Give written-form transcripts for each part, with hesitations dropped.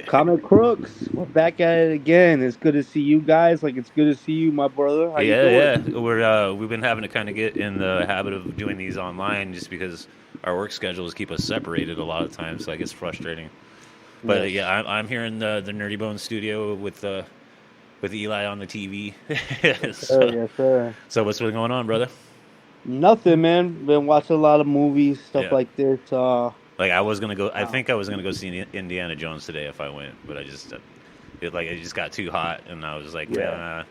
Comic Crooks, we're back at it again. It's good to see you guys. Like it's good to see you, my brother. How you Yeah, doing? yeah. We've been having to kind of get in the habit of doing these online just because our work schedules keep us separated a lot of times. So like it's frustrating. But yeah, Yes, I'm here in the Nerdy Bone studio with Eli on the TV. yes, sir. so Yes, sir. so what's been going on, brother? Nothing, man. Been watching a lot of movies, stuff Yeah. like this. Like I was gonna go. I Uh, think I was gonna go see Indiana Jones today if I went, but it just got too hot, and I was like, yeah, man,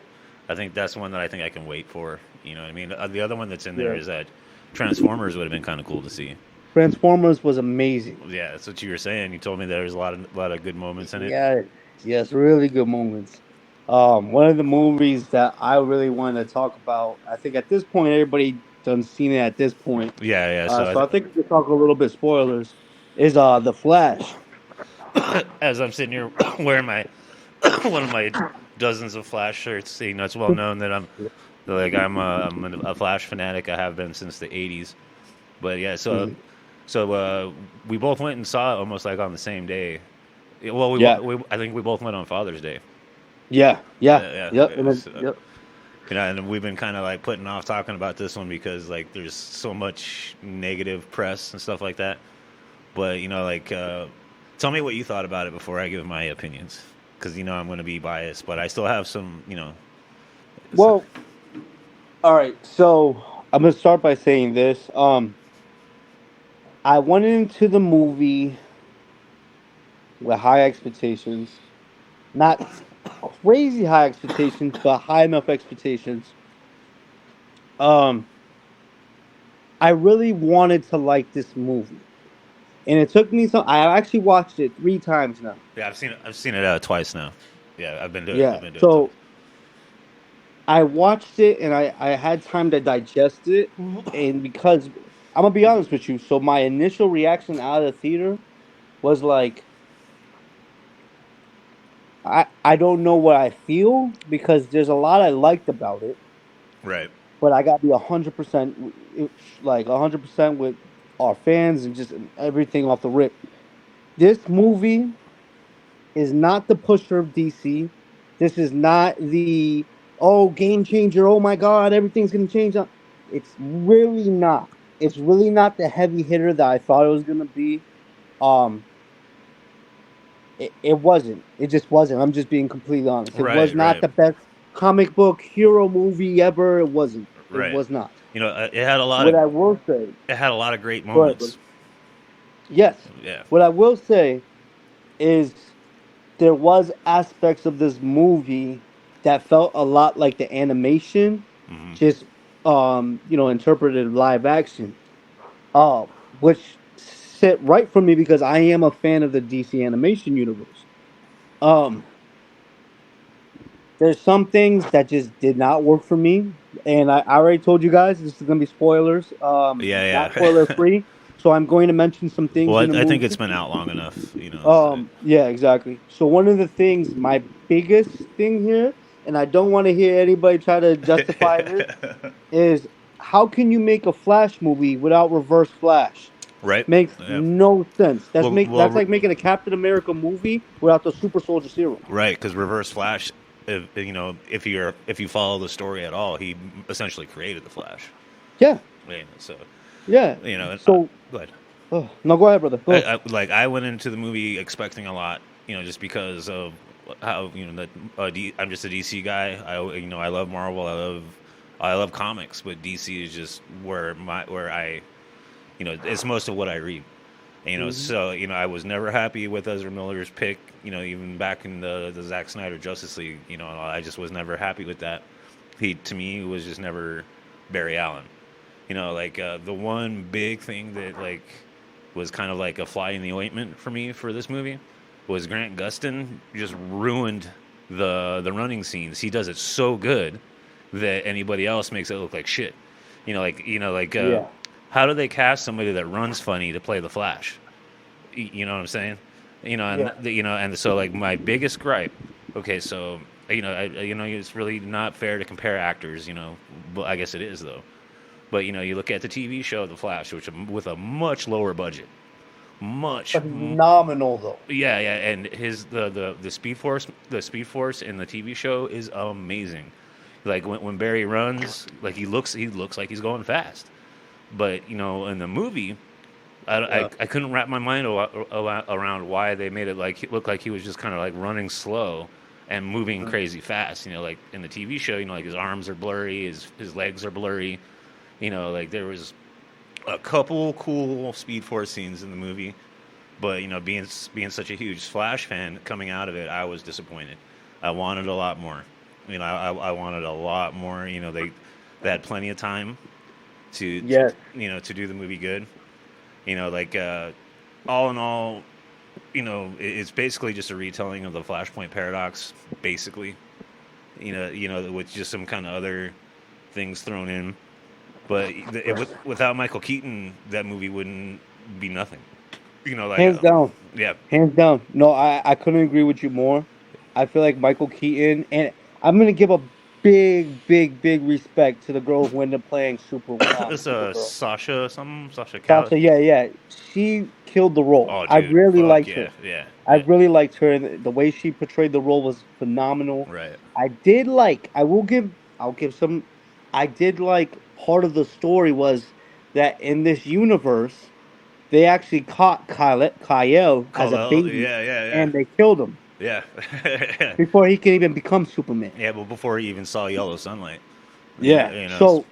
I think that's one that I think I can wait for. You know what I mean? The other one that's in there yeah. is that Transformers would have been kind of cool to see. Transformers was amazing. Yeah, that's what you were saying. You told me there was a lot of good moments in it. Yeah, yes, really good moments. One of the movies that I really wanted to talk about. I think at this point everybody done seen it at this point. Yeah, yeah. So So I think we could talk a little bit spoilers. Is The Flash? as I'm sitting here wearing my one of my dozens of Flash shirts, it's well known that I'm a Flash fanatic. I have been since the '80s. But yeah, Mhm. we both went and saw it almost like on the same day. Yeah, well, Yeah, I think we both went on Father's Day. yeah, yeah, Yeah, yep, yeah. and So, yep. and we've been kind of like putting off talking about this one because like there's so much negative press and stuff like that. But tell me what you thought about it before I give my opinions, because I'm going to be biased, but I still have some. So, Well, all right. So I'm gonna start by saying this. I went into the movie with high expectations, not crazy high expectations, but high enough expectations. Um, I really wanted to like this movie, and it took me some. I actually watched it 3 times now. yeah, I've seen it twice now. Yeah, I've Yeah. been doing it twice. So I watched it, and I had time to digest it, and because I'm gonna be honest with you, so my initial reaction out of the theater was like, I don't know what I feel because there's a lot I liked about it, Right. but I gotta be 100% like 100% with our fans and just everything off the rip. This movie is not the pusher of DC. This is not the game changer. Oh my god, everything's gonna change. It's really not. It's really not the heavy hitter that I thought it was gonna be. Um, it wasn't. It just wasn't. I'm just being completely honest. It was Right. not Right. the best comic book hero movie ever. It wasn't. It Right. was not. It had a lot What of I will say, it had a lot of great go ahead, buddy. moments. Yes, Yeah. what I will say is there was aspects of this movie that felt a lot like the animation, Hmm. just interpreted live action. Uh, which sit right for me because I am a fan of the DC animation universe. Um, there's some things that just did not work for me, and I already told you guys this is gonna be spoilers. Not Yeah. spoiler Yeah. free, so I'm going to mention some well, things in the I think it's movie. been out long enough. So. Yeah, exactly. So one of the things, my biggest thing here, and I don't want to hear anybody try to justify this, is how can you make a Flash movie without Reverse Flash? Right. Makes Yeah. no sense. That's Well, like making a Captain America movie without the Super Soldier Serum. right, because Reverse Flash, if you follow the story at all, he essentially created the Flash. Yeah, So yeah. So, go ahead. oh, no, go ahead, brother. Go. I went into the movie expecting a lot, just because of how that I'm just a DC guy. I love Marvel. I love comics, but DC is just where I it's most of what I read. Hmm. So I was never happy with Ezra Miller's pick. Even back in the Zack Snyder Justice League, I just was never happy with that. He to me was just never Barry Allen. The one big thing that was kind of like a fly in the ointment for me for this movie was Grant Gustin just ruined the running scenes. He does it so good that anybody else makes it look like shit. Yeah, How do they cast somebody that runs funny to play the Flash? You know what I'm saying? yeah, And so like my biggest gripe. Okay, so it's really not fair to compare actors. But I guess it is though. But you look at the TV show The Flash, which with a much lower budget, Phenomenal though. Yeah, yeah, and his the Speed Force in the TV show is amazing. Like when Barry runs, like he looks like he's going fast. But in the movie, Yeah. I couldn't wrap my mind around why they made it like look like he was just kind of like running slow and moving crazy fast. Like in the TV show, like his arms are blurry, his legs are blurry. Like there was a couple cool Speed Force scenes in the movie, but being such a huge Flash fan coming out of it, I was disappointed. I wanted a lot more. I wanted a lot more. They had plenty of time Yes. to do the movie good. Like all in all, it's basically just a retelling of the Flashpoint paradox, basically. With just some kind of other things thrown in. But without Michael Keaton, that movie wouldn't be nothing. Like Hands down. yeah, Hands down. No, I couldn't agree with you more. I feel like Michael Keaton, and I'm gonna give a big respect to the girl who ended up playing this Supergirl. Sasha Cal. Sasha, yeah. She killed the role. Oh, I dude, really fuck liked yeah, her. yeah, I yeah. really liked her, and the way she portrayed the role was phenomenal. Right. I did like. I'll give some. I did like part of the story was that in this universe, they actually caught Kyle as a baby, Yeah. and they killed him Yeah. before he can even become Superman. Yeah, but before he even saw yellow sunlight. Yeah. So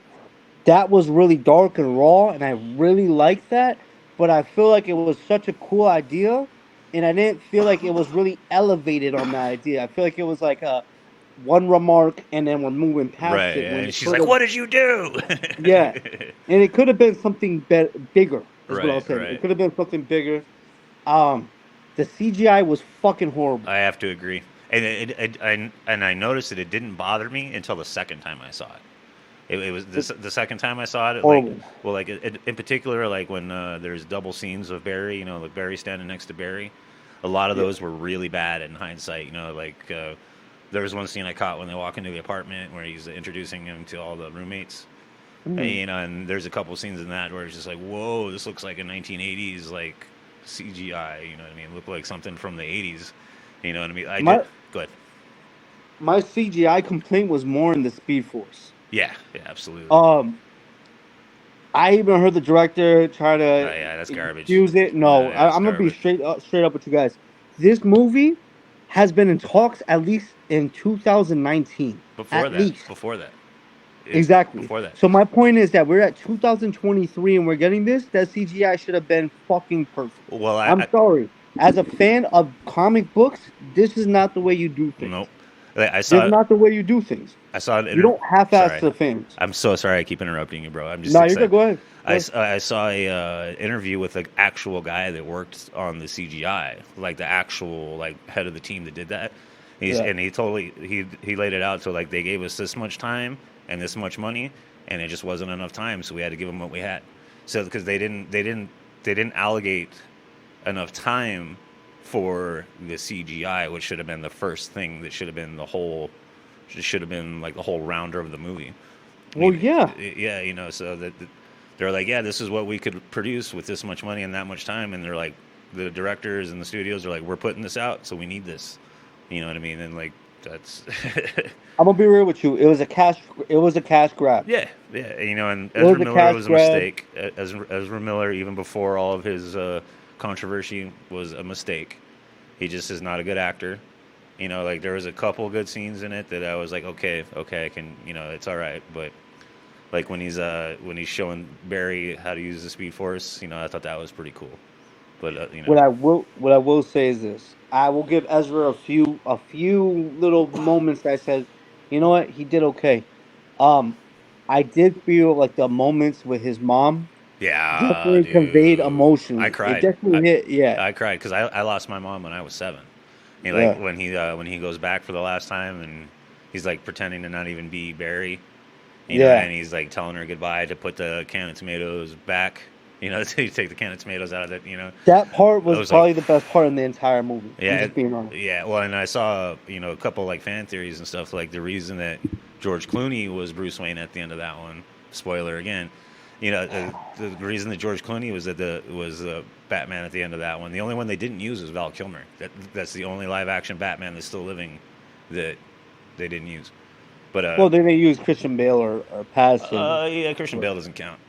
that was really dark and raw, and I really liked that. But I feel like it was such a cool idea, and I didn't feel like it was really elevated on that idea. I feel like it was like a one remark, and then we're moving past right. it. Yeah. When And it she's could've- like, "What did you do?" Yeah, and it could have been something bigger. Is what I was Right, saying. right. It could have been something bigger. The CGI was fucking horrible. I have to agree, and I noticed that it didn't bother me until the second time I saw it. It was the second time I saw it. Horrible. Like in particular, like when there's double scenes of Barry, like Barry standing next to Barry. A lot of those were really bad in hindsight. Like there was one scene I caught when they walk into the apartment where he's introducing him to all the roommates. And there's a couple scenes in that where it's just like, whoa, this looks like a 1980s like CGI. You know what I mean? It looked like something from the 80s. You know what I mean? Go ahead. My CGI complaint was more in the Speed Force. Yeah, absolutely. I even heard the director try to that's garbage. use it. No, Yeah, I'm gonna be garbage. straight up with you guys. This movie has been in talks at least in 2019. Before at that. least. Before that. Exactly. Before that. So my point is that we're at 2023 and we're getting this. That CGI should have been fucking perfect. Well, I'm sorry. As a fan of comic books, this is not the way you do things. Nope. This is not the way you do things. I saw it. You don't half-ass the things. I'm so sorry. I keep interrupting you, bro. I'm just. No, excited. you can go ahead. I saw a interview with the actual guy that worked on the CGI, like the actual like head of the team that did that. And he totally he laid it out. So like they gave us this much time and this much money, and it just wasn't enough time, so we had to give them what we had. So because they didn't allocate enough time for the CGI, which should have been the first thing that should have been the whole rounder of the movie. Well, yeah. So that they're like, yeah, this is what we could produce with this much money and that much time, and they're like, the directors and the studios are like, we're putting this out, so we need this. You know what I mean? And like, that's. I'm gonna be real with you. It was a cash grab. Yeah. And Ezra Miller was a mistake. Ezra Miller, even before all of his controversy, was a mistake. He just is not a good actor. Like there was a couple good scenes in it that I was like, okay, I can, it's all right. But like when he's showing Barry how to use the Speed Force, I thought that was pretty cool. But what I will say is this: I will give Ezra a few little moments that I said, you know what, he did okay. I did feel like the moments with his mom. Yeah, definitely conveyed emotion. I cried. It definitely hit. Yeah, I cried because I lost my mom when I was 7. When he goes back for the last time and he's like pretending to not even be Barry. And he's like telling her goodbye to put the can of tomatoes back. To take the can of tomatoes out of it. That part was probably the best part in the entire movie. Yeah, just being honest. Yeah. Well, and I saw a couple like fan theories and stuff, like the reason that George Clooney was Bruce Wayne at the end of that one. Spoiler again. You know, the reason that George Clooney was Batman at the end of that one. The only one they didn't use was Val Kilmer. That's the only live action Batman that's still living that they didn't use. But Well, then they use Christian Bale or pass him. yeah, Christian Bale doesn't count.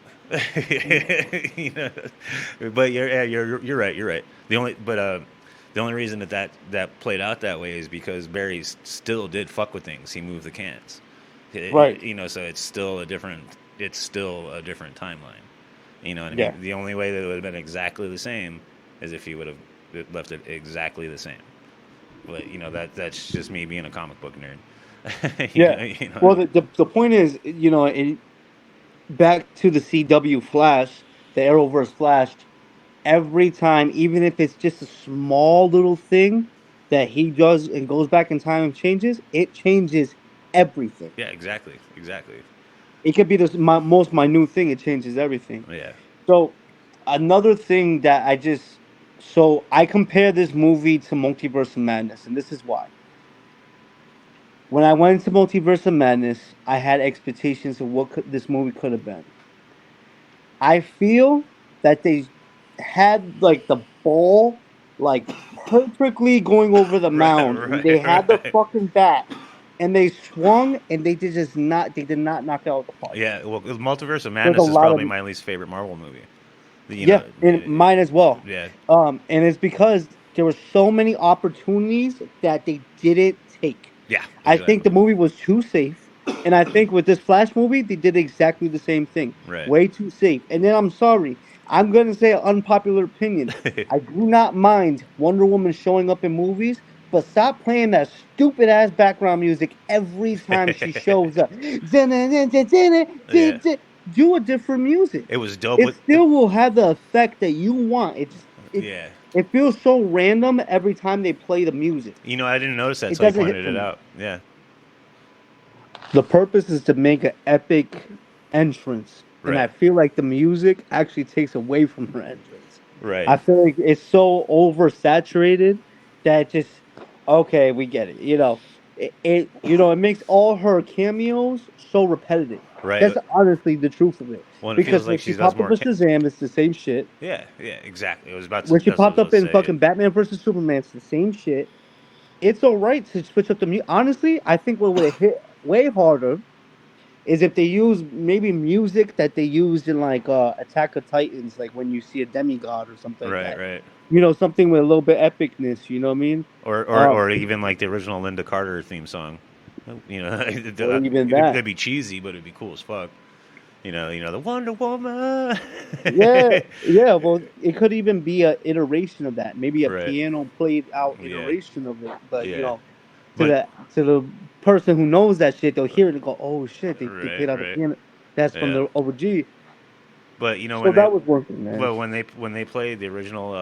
You know, but you're right. You're right. The only reason that played out that way is because Barry still did fuck with things. He moved the cans. Right. You know, so it's still a different timeline. You know what I Yeah. mean? The only way that it would have been exactly the same is if he would have left it exactly the same. But you know that's just me being a comic book nerd. Yeah. You know? Well, the point is, back to the CW Flash, the Arrowverse Flash. Every time, even if it's just a small little thing that he does and goes back in time and changes, it changes everything. Yeah, exactly. It could be the most minute thing. It changes everything. Yeah. So another thing that I compare this movie to Multiverse of Madness, and this is why. When I went into Multiverse of Madness, I had expectations of what this movie could have been. I feel that they had like the ball like perfectly going over the mound. And they had the fucking bat, and they swung, and they did not knock it out of the park. Yeah, well, Multiverse of Madness is probably my least favorite Marvel movie. And mine as well. Yeah. And it's because there were so many opportunities that they didn't take. Yeah. Exactly. I think the movie was too safe. And I think with this Flash movie, they did exactly the same thing. Right. Way too safe. And then I'm sorry. I'm going to say an unpopular opinion. I do not mind Wonder Woman showing up in movies, but stop playing that stupid-ass background music every time she shows up. Do a different music. It was dope. It still will have the effect that you want. It feels so random every time they play the music. You know, I didn't notice that, so I pointed it out. Yeah. The purpose is to make an epic entrance. Right. And I feel like the music actually takes away from her entrance. Right. I feel like it's so oversaturated that okay, we get it. It makes all her cameos so repetitive. Right. That's honestly the truth of it. Well, because when she popped up in Shazam, it's the same shit. Yeah, exactly. It was about when she popped up in fucking Batman vs Superman, it's the same shit. It's alright to switch up the music. Honestly, I think what would hit way harder is if they use maybe music that they used in like Attack of Titans, like when you see a demigod or something like that. Right. Something with a little bit epicness, you know what I mean? Or even like the original Linda Carter theme song. Even that. It'd be cheesy, but it'd be cool as fuck. The Wonder Woman. yeah. Well, it could even be an iteration of that. Maybe a piano played out iteration of it. But to the person who knows that shit, they'll hear it and go, "Oh shit, they played out the piano." That's from the OG. But that was working, man. Well, when they played the original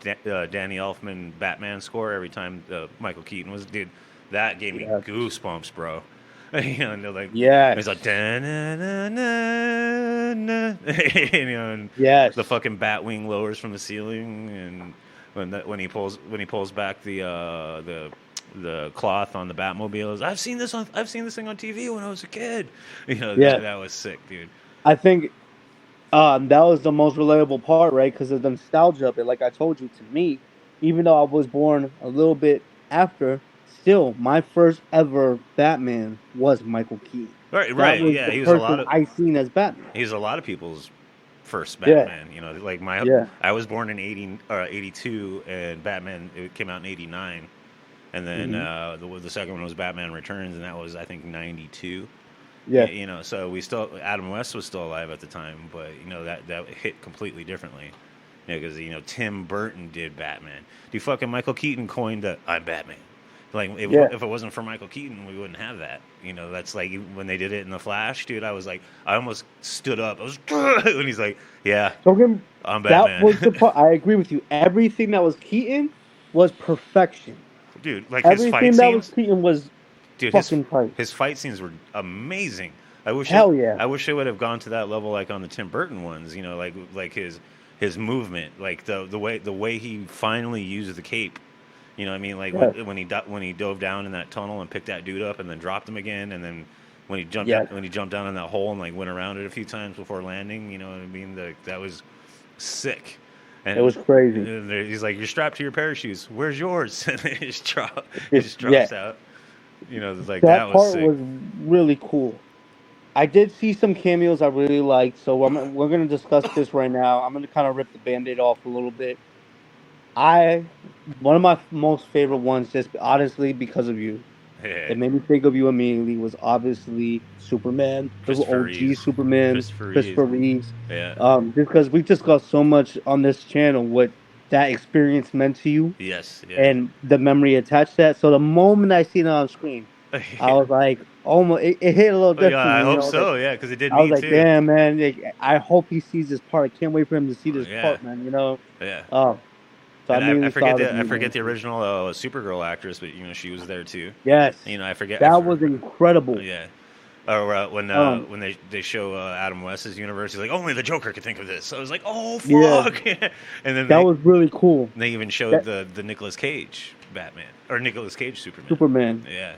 Danny Elfman Batman score every time Michael Keaton was, dude, that gave me goosebumps, bro. And they're like, it's like, and the fucking Batwing lowers from the ceiling, and when he pulls back the cloth on the Batmobile, I've seen this thing on TV when I was a kid. That was sick, dude. I think that was the most relatable part, right? Because of the nostalgia of it. Like I told you, to me, even though I was born a little bit after, still my first ever Batman was Michael Keaton. Right. Yeah, he was a lot of. I seen as Batman. He was a lot of people's first Batman. I was born in 82, and Batman came out in 89, and then the second one was Batman Returns, and that was I think 92. Yeah. So Adam West was still alive at the time, but that hit completely differently. Because Tim Burton did Batman. Fucking Michael Keaton coined the "I'm Batman." Like if it wasn't for Michael Keaton, we wouldn't have that. That's like when they did it in The Flash, dude. I was like, I almost stood up. I was when he's like, "Yeah, I'm Batman." That was the part. I agree with you. Everything that was Keaton was perfection, dude. Like everything his fight that scenes, was Keaton was fucking tight. His fight scenes were amazing. I wish they would have gone to that level, like on the Tim Burton ones. Like his movement, like the way he finally used the cape. You know what I mean? Like when he dove down in that tunnel and picked that dude up and then dropped him again and then when he jumped Yes. down, when he jumped down in that hole and like went around it a few times before landing. You know what I mean? That was sick. It was crazy. And he's like, "You're strapped to your parachutes. Where's yours?" And it just Yeah. drops out. You know, it's like That that was part sick. was really cool. I did see some cameos I really liked, so we're gonna discuss this right now. I'm gonna kind of rip the Band-Aid off a little bit. I One of my most favorite ones, just honestly because of you. Yeah. It made me think of you immediately. Was obviously Superman, the Christopher OG Reeves. Superman, Christopher Reeves. Christopher Reeves. Yeah. Because we discussed so much on this channel what that experience meant to you Yes. Yeah. and the memory attached to that. So the moment I seen it on screen, I was like, almost it hit a little Oh, yeah, I differently. hope so. Yeah, because it did I was me like, too. damn, man. Like, I hope he sees this part. I can't wait for him to see this Yeah. part, man. You know. Yeah. So I And I immediately forget thought of I you, forget man. the original Supergirl actress, but she was there too. Yes, I forget. that was incredible. Yeah. Or Um, when they show Adam West's universe, he's like, only the Joker could think of this. So I was like, oh yeah, fuck. And then that was really cool. they even showed That the Nicolas Cage Batman or Nicolas Cage Superman. Superman. Yeah.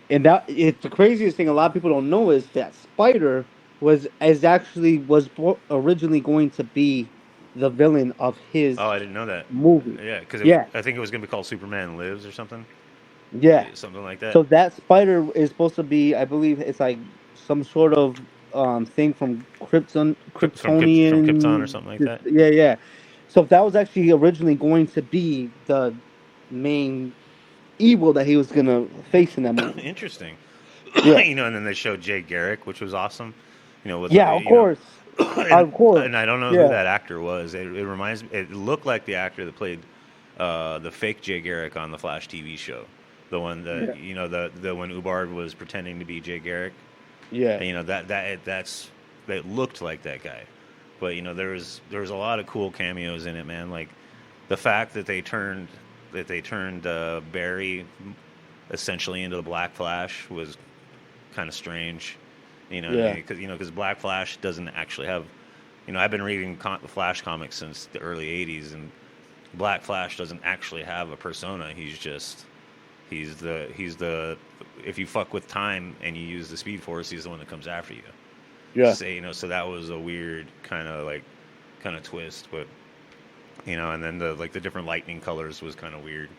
And that it's the craziest thing. A lot of people don't know is that Spider originally going to be the villain of his Oh, I didn't know that. movie. Yeah, because Yeah, I think it was gonna be called Superman Lives or something. yeah. Something like that. So that spider is supposed to be, I believe, it's like some sort of thing from From Krypton or Kryptonian. something like that. Yeah, yeah. So that was actually originally going to be the main evil that he was gonna face in that movie. Interesting. Yeah, And then they showed Jay Garrick, which was awesome. With yeah, of course, of course. and I don't know who Yeah, that actor was. It reminds me. It looked like the actor that played the fake Jay Garrick on the Flash TV show, the one yeah, that the when Ubard was pretending to be Jay Garrick. yeah, And, that looked like that guy. But there was a lot of cool cameos in it, man. Like the fact that they turned Barry essentially into the Black Flash was kind of strange. yeah, Because Black Flash doesn't actually have. I've been reading the Flash comics since the early '80s, and Black Flash doesn't actually have a persona. He's the if you fuck with time and you use the Speed Force, he's the one that comes after you. yeah, So that was a weird kind of twist, but and then the different lightning colors was kind of weird.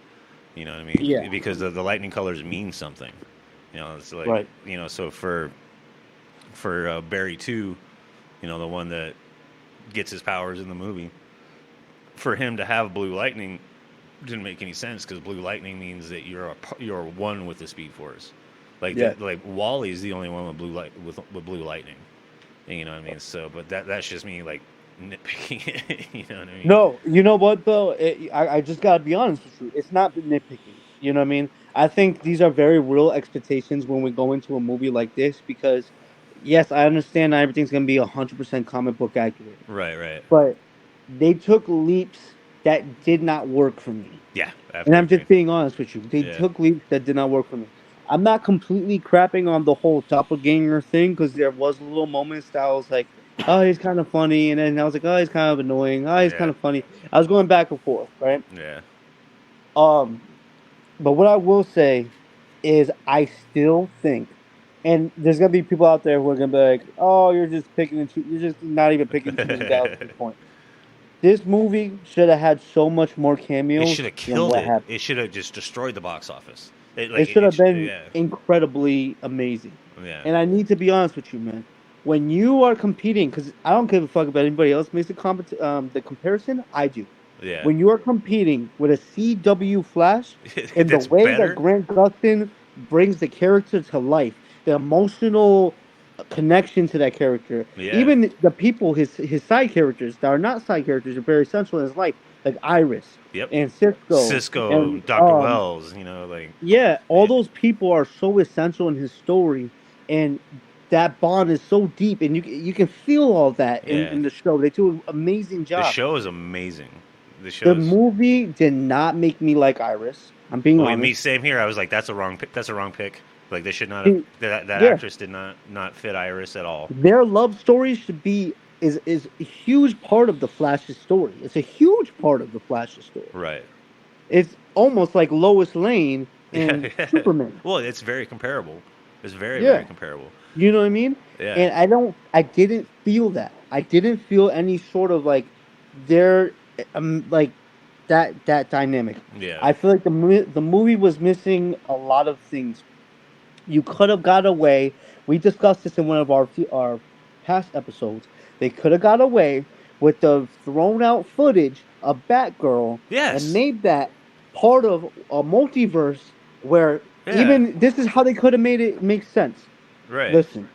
You know what I mean? yeah. Because the lightning colors mean something. It's like Right. so for Barry 2, the one that gets his powers in the movie, for him to have blue lightning didn't make any sense because blue lightning means that you're one with the Speed Force. Yeah. Like Wally's the only one with blue lightning. You know what I mean? So, but that's just me like nitpicking it. You know what I mean? No, you know what though? I just gotta be honest with you. It's not nitpicking. You know what I mean? I think these are very real expectations when we go into a movie like this because, yes, I understand not everything's gonna be 100% comic book accurate, Right, right. but they took leaps that did not work for me. Yeah, I have And to I'm agree. just being honest with you. They Yeah. took leaps that did not work for me. I'm not completely crapping on the whole doppelganger thing because there was little moments that I was like, oh, he's kind of funny, and then I was like, oh, he's kind of annoying. Oh, he's kind Yeah. of funny. I was going back and forth, right? Yeah. Um, but what I will say is I still think, and there's gonna be people out there who are gonna be like, oh, you're just you're just not even picking and choosing guys at this point. This movie should have had so much more It cameos should have than killed what it. happened. It should have just destroyed the box office. It should have been Yeah. incredibly amazing. Yeah. And I need to be honest with you, man. When you are competing, because I don't give a fuck about anybody else makes the comparison, I do. Yeah. When you are competing with a CW Flash, and the That's way better. that Grant Gustin brings the character to life, the emotional connection to that character, Yeah. even the people, his side characters that are not side characters, are very central in his life, like Iris Yep. and Cisco, and Dr. Wells, like yeah, all those people are so essential in his story, and that bond is so deep, and you can feel all that Yeah. in the show. They do an amazing the job. show is amazing. The show The is movie did not make me like Iris. I'm being Oh, honest. me same here. I was like, that's a wrong pick. That's a wrong pick. Like they should not have that Yeah. actress did not fit Iris at all. Their love story should be is a huge part of the Flash's story. It's a huge part of the Flash's story. Right. It's almost like Lois Lane and Yeah. Superman. Well, it's very comparable. It's very, Yeah. very comparable. You know what I mean? Yeah. And I didn't feel that. I didn't feel any sort of like there, like that dynamic. Yeah. I feel like the movie was missing a lot of things. You could have got away. We discussed this in one of our past episodes. They could have got away with the thrown out footage of Batgirl and Yes. made that part of a multiverse where Yeah. even this is how they could have made it make sense. Right. Listen,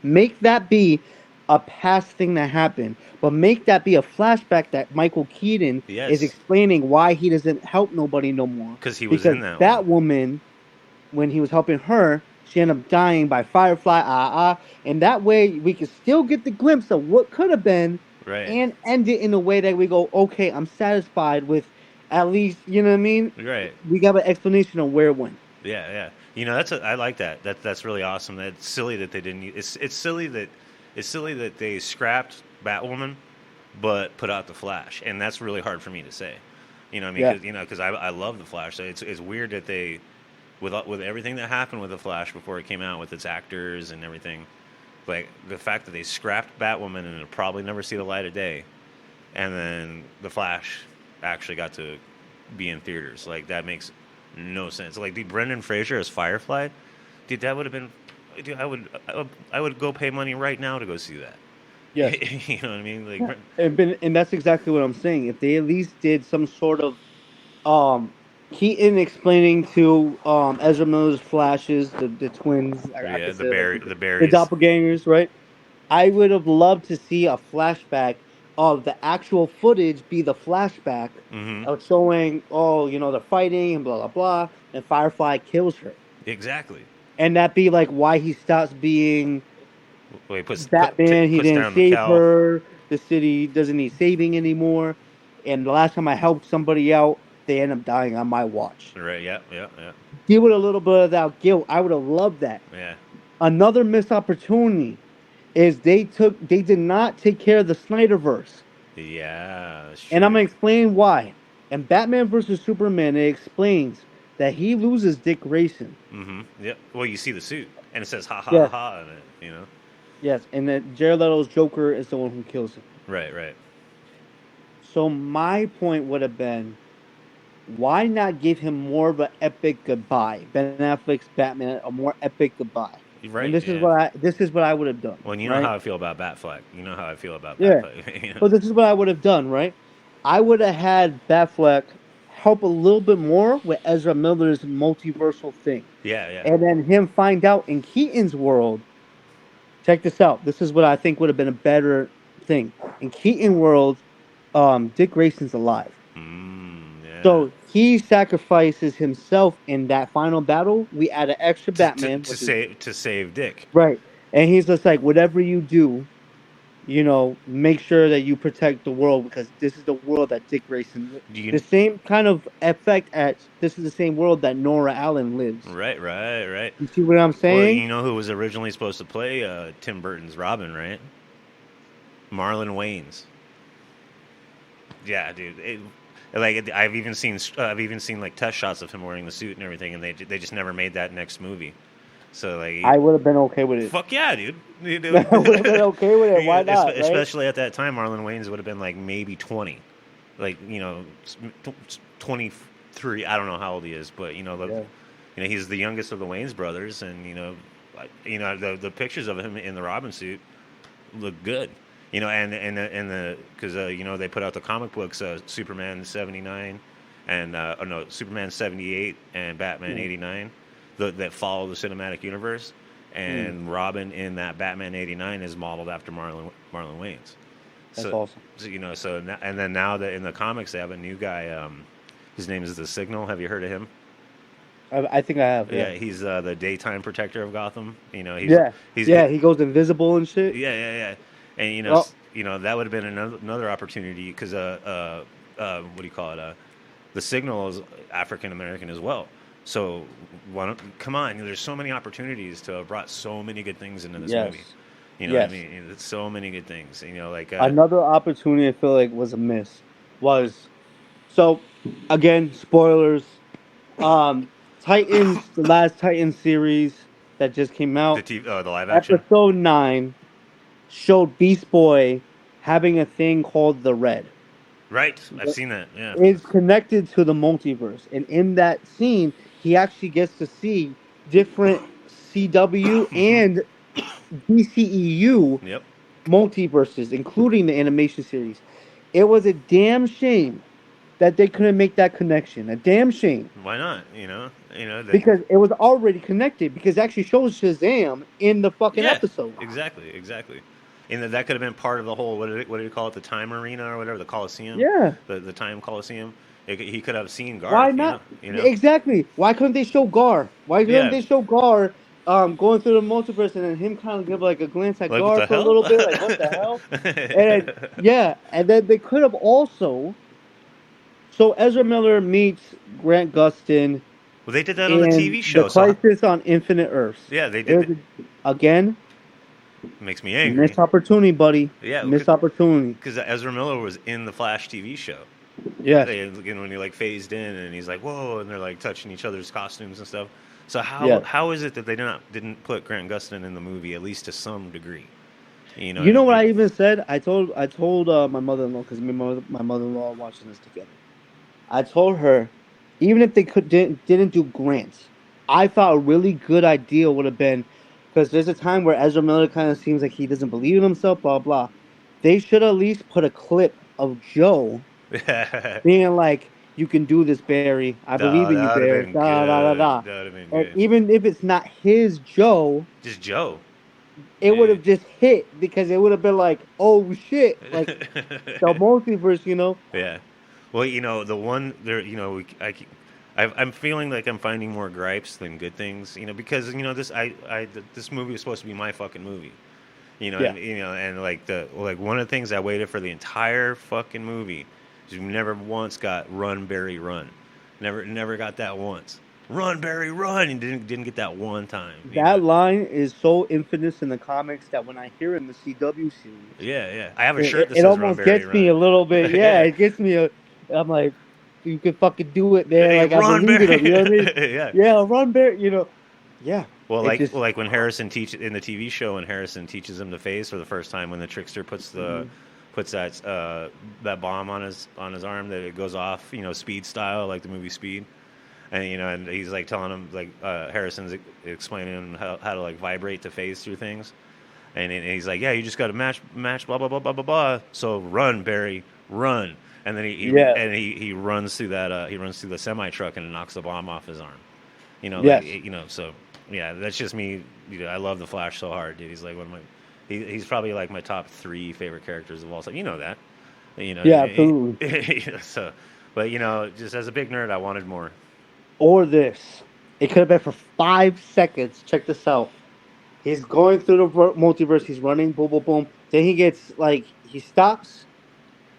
make that be a past thing that happened, but make that be a flashback that Michael Keaton is Yes. explaining why he doesn't help nobody no more. Because he was Because in that one. Batwoman, when he was helping her, she ended up dying by Firefly, and that way we can still get the glimpse of what could have been, Right. and end it in a way that we go, okay, I'm satisfied with, at least, you know what I mean? Right. We got an explanation of where it went. Yeah, yeah. I like that. That's really awesome. That's silly that they didn't. It's silly that they scrapped Batwoman, but put out the Flash, and that's really hard for me to say. You know, what I mean, Yeah. 'cause, because I love the Flash. So it's weird that they, with everything that happened with the Flash before it came out, with its actors and everything, like the fact that they scrapped Batwoman and it'll probably never see the light of day, and then the Flash actually got to be in theaters. Like that makes no sense. Like, dude, Brendan Fraser as Firefly, dude, that would have been, dude, I would go pay money right now to go see that. Yeah. You know what I mean? Like, And that's exactly what I'm saying. If they at least did some sort of Keaton explaining to Ezra Miller's flashes, the twins, I yeah, could say like, the the berries. doppelgangers, right? I would have loved to see a flashback of the actual footage be the flashback Mm-hmm. of showing, oh, they're fighting and blah blah blah, and Firefly kills her, Exactly. and that be like why he stops being Well, he Batman. He puts didn't down the save cowl. her. The city doesn't need saving anymore. And the last time I helped somebody out, they end up dying on my watch. Right. Yeah. Yeah. Yeah. Deal with a little bit of that guilt. I would have loved that. Yeah. Another missed opportunity is they did not take care of the Snyderverse. Yeah. That's And I'm true. gonna explain why. In Batman vs Superman, it explains that he loses Dick Grayson. Mm-hmm. Yeah. Well, you see the suit, and it says "ha ha Yes. ha" on it. You know. Yes, and that Jared Leto's Joker is the one who kills him. Right. Right. So my point would have been, why not give him more of an epic goodbye? Ben Affleck's Batman, a more epic goodbye. Right. And this Yeah. is what I would have done. Well, you know right? how I feel about Batfleck. You know how I feel about Yeah. Batfleck. You know? But this is what I would have done, right? I would have had Batfleck help a little bit more with Ezra Miller's multiversal thing. Yeah. Yeah. And then him find out in Keaton's world. Check this out. This is what I think would have been a better thing. In Keaton's world, Dick Grayson's alive. Yeah. So he sacrifices himself in that final battle. We add an extra Batman to save Dick. right, and he's just like, whatever you do, make sure that you protect the world because this is the world that Dick Grayson. The same kind of effect this is the same world that Nora Allen lives. Right. You see what I'm saying? Well, you know who was originally supposed to play Tim Burton's Robin, right? Marlon Wayans. Yeah, dude. I've even seen like test shots of him wearing the suit and everything, and they just never made that next movie. So like, I would have been okay with it. Fuck yeah, dude. I would have been okay with it. Why not? Especially at that time, Marlon Wayans would have been like maybe 20, like 23. I don't know how old he is, but he's the youngest of the Wayans brothers, and the pictures of him in the Robin suit look good. Because they put out the comic books, Superman 79, and Superman 78 and Batman 89, that follow the cinematic universe, and Robin in that Batman 89 is modeled after Marlon Wayans. That's awesome. And then now that in the comics they have a new guy. His name is the Signal. Have you heard of him? I think I have. Yeah, he's the daytime protector of Gotham. He goes invisible and shit. Yeah. And that would have been another opportunity because what do you call it? The Signal is African American as well. So come on, there's so many opportunities to have brought so many good things into this movie. You know what I mean? It's so many good things. Another opportunity I feel like was a miss was, so again, spoilers. Titans, the last Titans series, that just came out. The live action. Episode 9 showed Beast Boy having a thing called the Red. Right, I've seen that. Yeah. It's connected to the multiverse, and in that scene, he actually gets to see different CW and DCEU Yep. multiverses, including the animation series. It was a damn shame that they couldn't make that connection. A damn shame. Why not? Because it was already connected. Because it actually shows Shazam in the fucking episode. Exactly. And that could have been part of the whole. What did he call it? The Time Arena or whatever, the Coliseum. Yeah. The Time Coliseum. He could have seen Garth. Why not? You know? Exactly. Why couldn't they show Gar? Why couldn't they show Gar going through the multiverse and then him kind of give like a glance at Gar for a little bit, like what the hell? And then they could have also. So Ezra Miller meets Grant Gustin. Well, they did that on the TV show. The Crisis on Infinite Earths. Yeah, they did. Again. Makes me angry. Missed opportunity, buddy. Yeah, missed opportunity. Because Ezra Miller was in the Flash TV show. Yeah. When he like phased in and he's like, whoa, and they're like touching each other's costumes and stuff. So how is it that they didn't put Grant Gustin in the movie at least to some degree? You know what I even said? I told my mother-in-law, because me and my mother-in-law are watching this together. I told her, even if they didn't do Grant, I thought a really good idea would have been, because there's a time where Ezra Miller kind of seems like he doesn't believe in himself, blah blah. They should at least put a clip of Joe being like, "You can do this, Barry. I believe in you, Barry." And even if it's not his Joe, just Joe, it would have just hit, because it would have been like, "Oh shit!" Like the multiverse, Yeah. Well, the one there, I'm feeling like I'm finding more gripes than good things, because this movie was supposed to be my fucking movie. And like one of the things I waited for the entire fucking movie is we never once got "Run, Barry, Run." Never got that once. "Run, Barry, run!" And didn't get that one time. That line is so infamous in the comics that when I hear it in the CW series, I have a shirt that says it almost "Run, Barry, gets run." me a little bit. Yeah, it gets me. I'm like, you can fucking do it, man. Hey, like run, I believe it. You know what I mean? Yeah, run, Barry. Yeah. Well, like when Harrison in the TV show, when Harrison teaches him to phase for the first time, when the trickster puts that bomb on his arm, that it goes off, Speed style, like the movie Speed, and and he's like telling him, like Harrison's explaining him how to like vibrate to phase through things, and he's like, yeah, you just got to match blah blah blah blah blah blah. So run, Barry, run. And then he runs through that he runs through the semi truck and knocks the bomb off his arm. So yeah, that's just me. I love the Flash so hard, dude. He's like he's probably like my top 3 favorite characters of all time. You know that. Yeah, absolutely. So, but just as a big nerd, I wanted more. Or this. It could have been for 5 seconds. Check this out. He's going through the multiverse. He's running, boom, boom, boom. Then he stops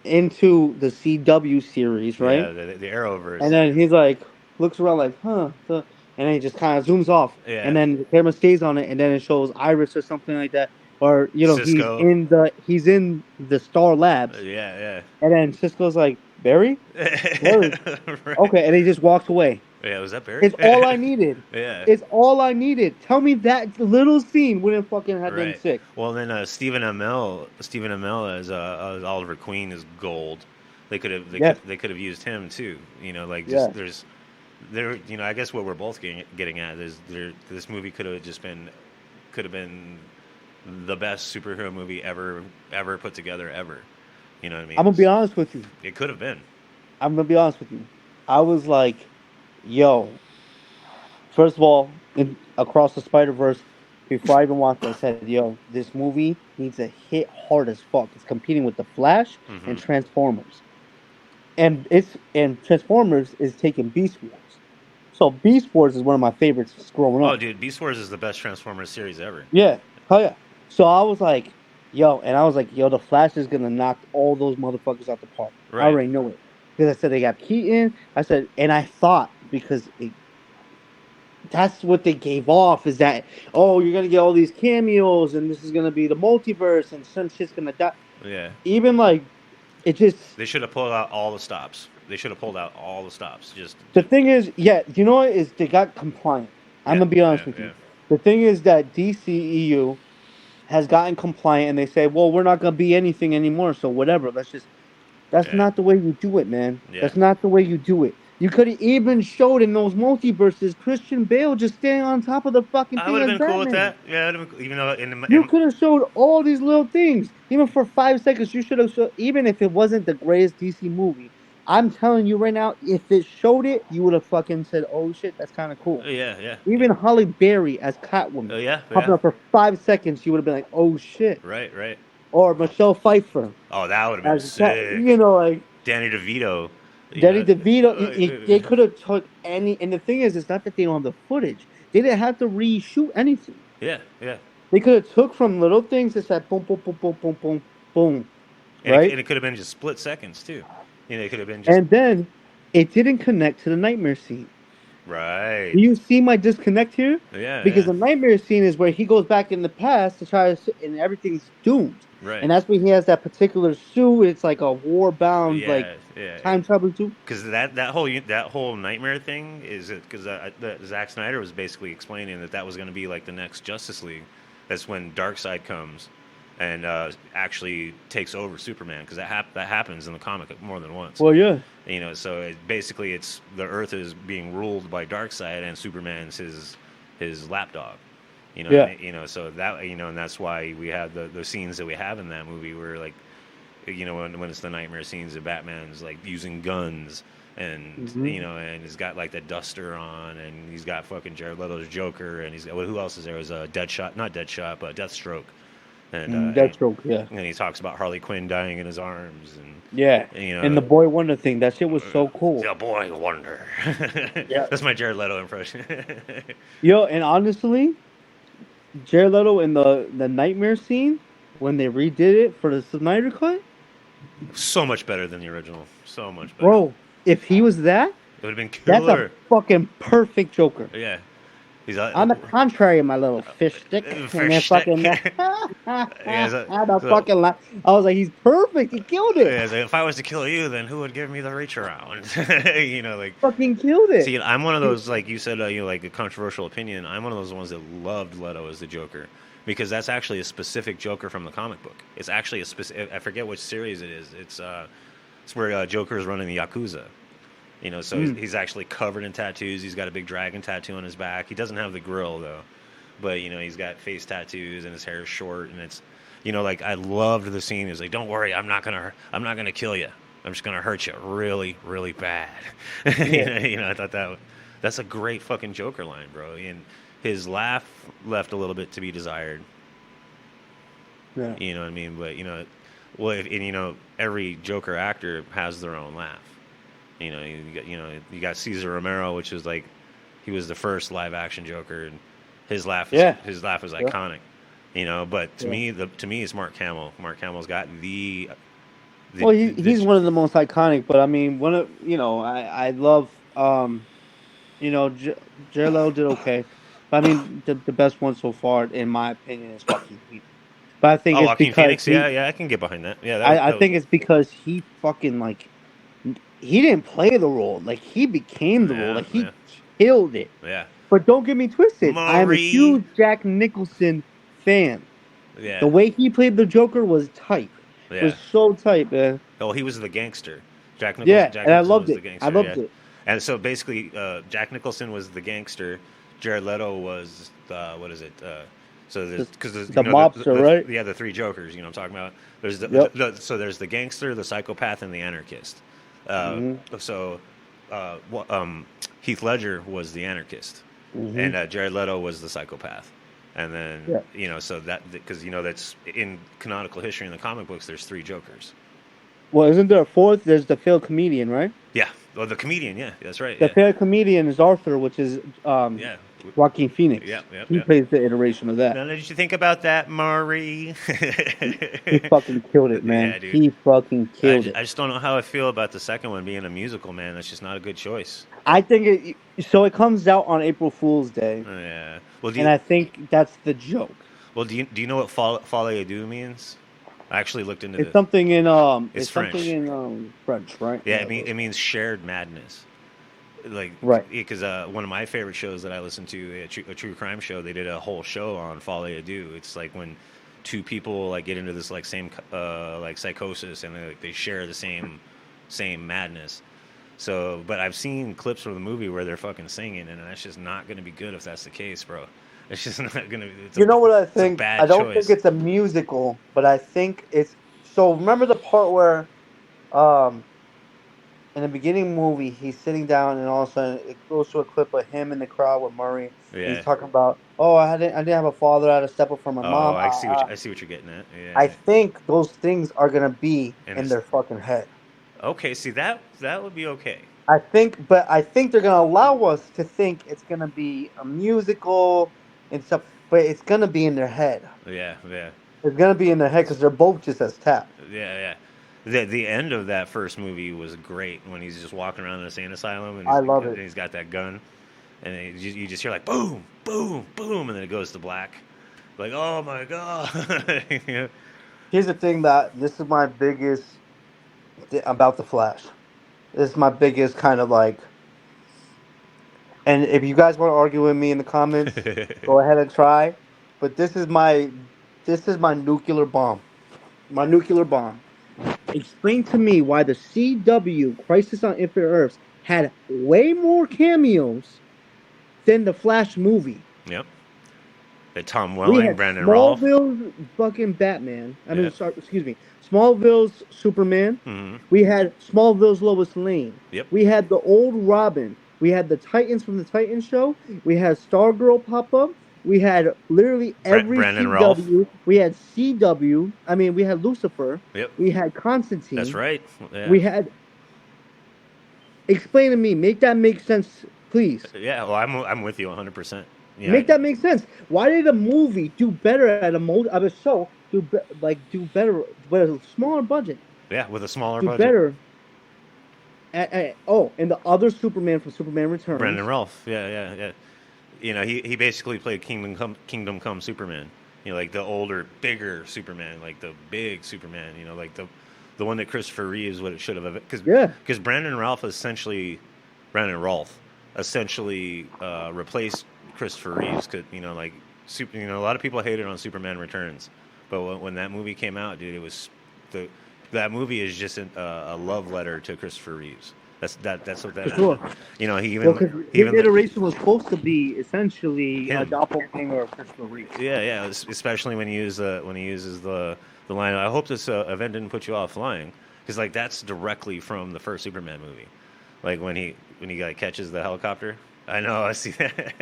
into the CW series, right? Yeah, the Arrowverse. And then he's like, looks around like, huh. And then he just kind of zooms off. Yeah. And then the camera stays on it, and then it shows Iris or something like that. Or, Cisco. he's in the Star Labs. Yeah. And then Cisco's like, Barry? Barry. Right. Okay, and he just walks away. Yeah, was that Barry? It's all I needed. Yeah. It's all I needed. Tell me that little scene wouldn't fucking have been sick. Well, then Stephen Amell as Oliver Queen is gold. They could have used him too. There's I guess what we're both getting at is this movie could have been the best superhero movie ever put together ever. You know what I mean? I'm gonna be honest with you. It could have been. I'm gonna be honest with you. I was like, yo, first of all, Across the Spider-Verse, before I even watched it, I said, yo, this movie needs to hit hard as fuck. It's competing with The Flash and Transformers. And Transformers is taking Beast Wars. So Beast Wars is one of my favorites growing up. Oh, dude, Beast Wars is the best Transformers series ever. Yeah. Hell yeah. So I was like, The Flash is going to knock all those motherfuckers out the park. Right. I already know it. Because I said they got Keaton. And I thought, because that's what they gave off, is that, you're going to get all these cameos, and this is going to be the multiverse, and some shit's going to die. Yeah. Even it just... They should have pulled out all the stops. The thing is, you know what, is they got compliant. I'm going to be honest with you. The thing is that DCEU has gotten compliant, and they say, "Well, we're not gonna be anything anymore, so whatever. Let's just." That's Yeah. not the way you do it, man. Yeah. That's not the way you do it. You could have even showed in those multiverses Christian Bale just standing on top of the fucking I thing would have as been cool with Batman. that. Yeah, even though You could have showed all these little things, even for 5 seconds. You should have showed, even if it wasn't the greatest DC movie. I'm telling you right now, if it showed it, you would have fucking said, "Oh shit, that's kind of cool." yeah, yeah, yeah. Even Holly Berry as Catwoman, Yeah, popping yeah. up for 5 seconds, you would have been like, "Oh shit," Right, right. or Michelle Pfeiffer Oh, that would have been as Cat. sick. You know, like Danny DeVito. You Danny know. DeVito. They could have took any, and the thing is, it's not that they don't have the footage. They didn't have to reshoot anything. Yeah, yeah. They could have took from little things that said boom, boom, boom, boom, boom, boom, boom, right? And it could have been just split seconds too. It could have been just And then it didn't connect to the nightmare scene. right. Do you see my disconnect here? Yeah, Because yeah. the nightmare scene is where he goes back in the past to try to, and everything's doomed. Right. And that's when he has that particular suit. It's like a war-bound, like time travel suit. Because that whole nightmare thing is because Zack Snyder was basically explaining that was going to be like the next Justice League. That's when Darkseid comes and actually takes over Superman, because that happens in the comic more than once. Well, yeah. So basically it's the Earth is being ruled by Darkseid, and Superman's his lapdog. So that and that's why we have the scenes that we have in that movie where, like, when it's the nightmare scenes of Batman's like using guns, and and he's got like the duster on, and he's got fucking Jared Leto's Joker, and he's got, who else is there? It was Deadshot, not Deadshot, but Deathstroke. And Deathstroke, yeah. And he talks about Harley Quinn dying in his arms, and and the Boy Wonder thing, that shit was so cool. The Boy Wonder. Yeah, that's my Jared Leto impression. Yo, and honestly, Jared Leto in the nightmare scene when they redid it for the Snyder cut, so much better than the original. So much better. Bro, if he was that, it would have been killer. That's a fucking perfect Joker. Yeah. On the contrary, my little fish stick. Fucking fucking laugh. I was like, he's perfect. He killed it. Yeah, if I was to kill you, then who would give me the reach around? Like fucking killed it. See, I'm one of those, like you said, like a controversial opinion. I'm one of those ones that loved Leto as the Joker, because that's actually a specific Joker from the comic book. It's actually a specific. I forget which series it is. It's where Joker is running the Yakuza. So he's actually covered in tattoos. He's got a big dragon tattoo on his back. He doesn't have the grill though, but he's got face tattoos, and his hair is short, and it's, like, I loved the scene. He's like, "Don't worry, I'm not gonna kill you. I'm just gonna hurt you really, really bad." I thought that's a great fucking Joker line, bro. And his laugh left a little bit to be desired. Yeah. You know what I mean? But every Joker actor has their own laugh. You got Cesar Romero, which is like, he was the first live action Joker, and his laugh is iconic. But to me it's Mark Hamill. Mark Hamill's got the well, he's one of the most iconic. But I mean, I love Jared Leto did okay. But I mean, the best one so far, in my opinion, is Joaquin Phoenix. But I think it's Joaquin because Phoenix, I can get behind that. Yeah, I think it's because he fucking, like, he didn't play the role. Like, he became the role. Like, he killed it. Yeah. But don't get me twisted. I'm a huge Jack Nicholson fan. Yeah. The way he played the Joker was tight. Yeah. It was so tight, man. Oh, he was the gangster. Jack Nicholson. Yeah, Jack and Nicholson I loved was it. The gangster, I loved it. And so basically, Jack Nicholson was the gangster. Jared Leto was the, what is it? So there's, because the mobster, right? Yeah, the three Jokers. I'm talking about. There's so there's the gangster, the psychopath, and the anarchist. So Heath Ledger was the anarchist, and Jared Leto was the psychopath. And then so that, because that's in canonical history in the comic books, there's three Jokers. Well, isn't there a fourth? There's the failed comedian, right? Yeah, well, the comedian. Yeah, that's right. The failed comedian is Arthur, which is Joaquin Phoenix. Yeah, he plays the iteration of that. Now, did you think about that, Maury? He fucking killed it, man. Yeah, dude. He fucking killed it. I just don't know how I feel about the second one being a musical, man. That's just not a good choice. I think it comes out on April Fool's Day. Yeah. Well, I think that's the joke. Well, do you know what folie à deux means? I actually looked into it's something in it's French. Something in French, right? Yeah, it means shared madness. like Right. because one of my favorite shows that I listen to, a true crime show, they did a whole show on Folie à Deux. It's like when two people like get into this like same like psychosis, and they share the same madness. So, but I've seen clips from the movie where they're fucking singing, and that's just not going to be good if that's the case, bro. It's just not going to. You know what I It's a think? I bad don't think choice. it's a musical, but I think it's. So remember the part where, um, in the beginning movie, he's sitting down, and all of a sudden it goes to a clip of him in the crowd with Murray, and he's Yeah. talking about, "Oh, I didn't have a father. I had to step up for my Oh, mom." I see what you're getting at. I Yeah. think those things are gonna be And in it's their fucking head. okay. See that would be okay. I think they're gonna allow us to think it's gonna be a musical and stuff, but it's gonna be in their head. Yeah, yeah, It's gonna be in their head because they're both just as tapped. yeah, yeah. The end of that first movie was great when he's just walking around the insane asylum, and I love it. he's got that gun, and you just hear like boom, boom, boom, and then it goes to black. Like, oh my god. Yeah. Here's the thing that this is my biggest about the Flash. This is my biggest kind of like. And if you guys want to argue with me in the comments, go ahead and try. But this is my nuclear bomb. My nuclear bomb. Explain to me why the CW Crisis on Infinite Earths had way more cameos than the Flash movie. Yep. Tom We Welling, had Brandon Rolfe. Smallville's fucking Batman. Yeah. Sorry, excuse me. Smallville's Superman. Hmm. We had Smallville's Lois Lane. Yep. We had the old Robin. We had the Titans from the Titans show. We had Stargirl pop up. We had literally every Brandon CW. Rolfe. We had CW. I mean, we had Lucifer. Yep. We had Constantine. That's right. Yeah. We had. Explain to me. Make that make sense, please. Yeah. Well, I'm with you 100%. Yeah. Make that make sense. Why did a movie do better at a show do better with a smaller budget? Yeah, with a smaller Do budget. better. And the other Superman from Superman Returns. Brandon Rolfe. Yeah, yeah, yeah. You know, he basically played Kingdom Come Superman. You know, like the older, bigger Superman, like the big Superman. You know, like the one that Christopher Reeves would should have, because Brandon Rolfe essentially replaced Christopher Reeves. You know, like a lot of people hated on Superman Returns, but when that movie came out, dude, it was that movie is just a love letter to Christopher Reeves. That's what that. For sure. You know, he Well, because his iteration was supposed to be essentially a Him. doppelganger of Christopher Reeves. Yeah, yeah. Especially when he uses the line. I hope this event didn't put you off flying, because like that's directly from the first Superman movie. Like when he like catches the helicopter. I know, I see that.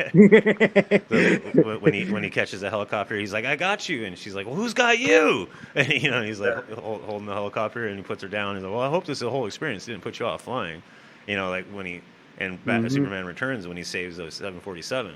when he catches the helicopter, he's like, "I got you," and she's like, "Well, who's got you?" And he's like holding the helicopter, and he puts her down. He's like, "Well, I hope this whole experience didn't put you off flying." You know, like when Superman Returns, when he saves those 747,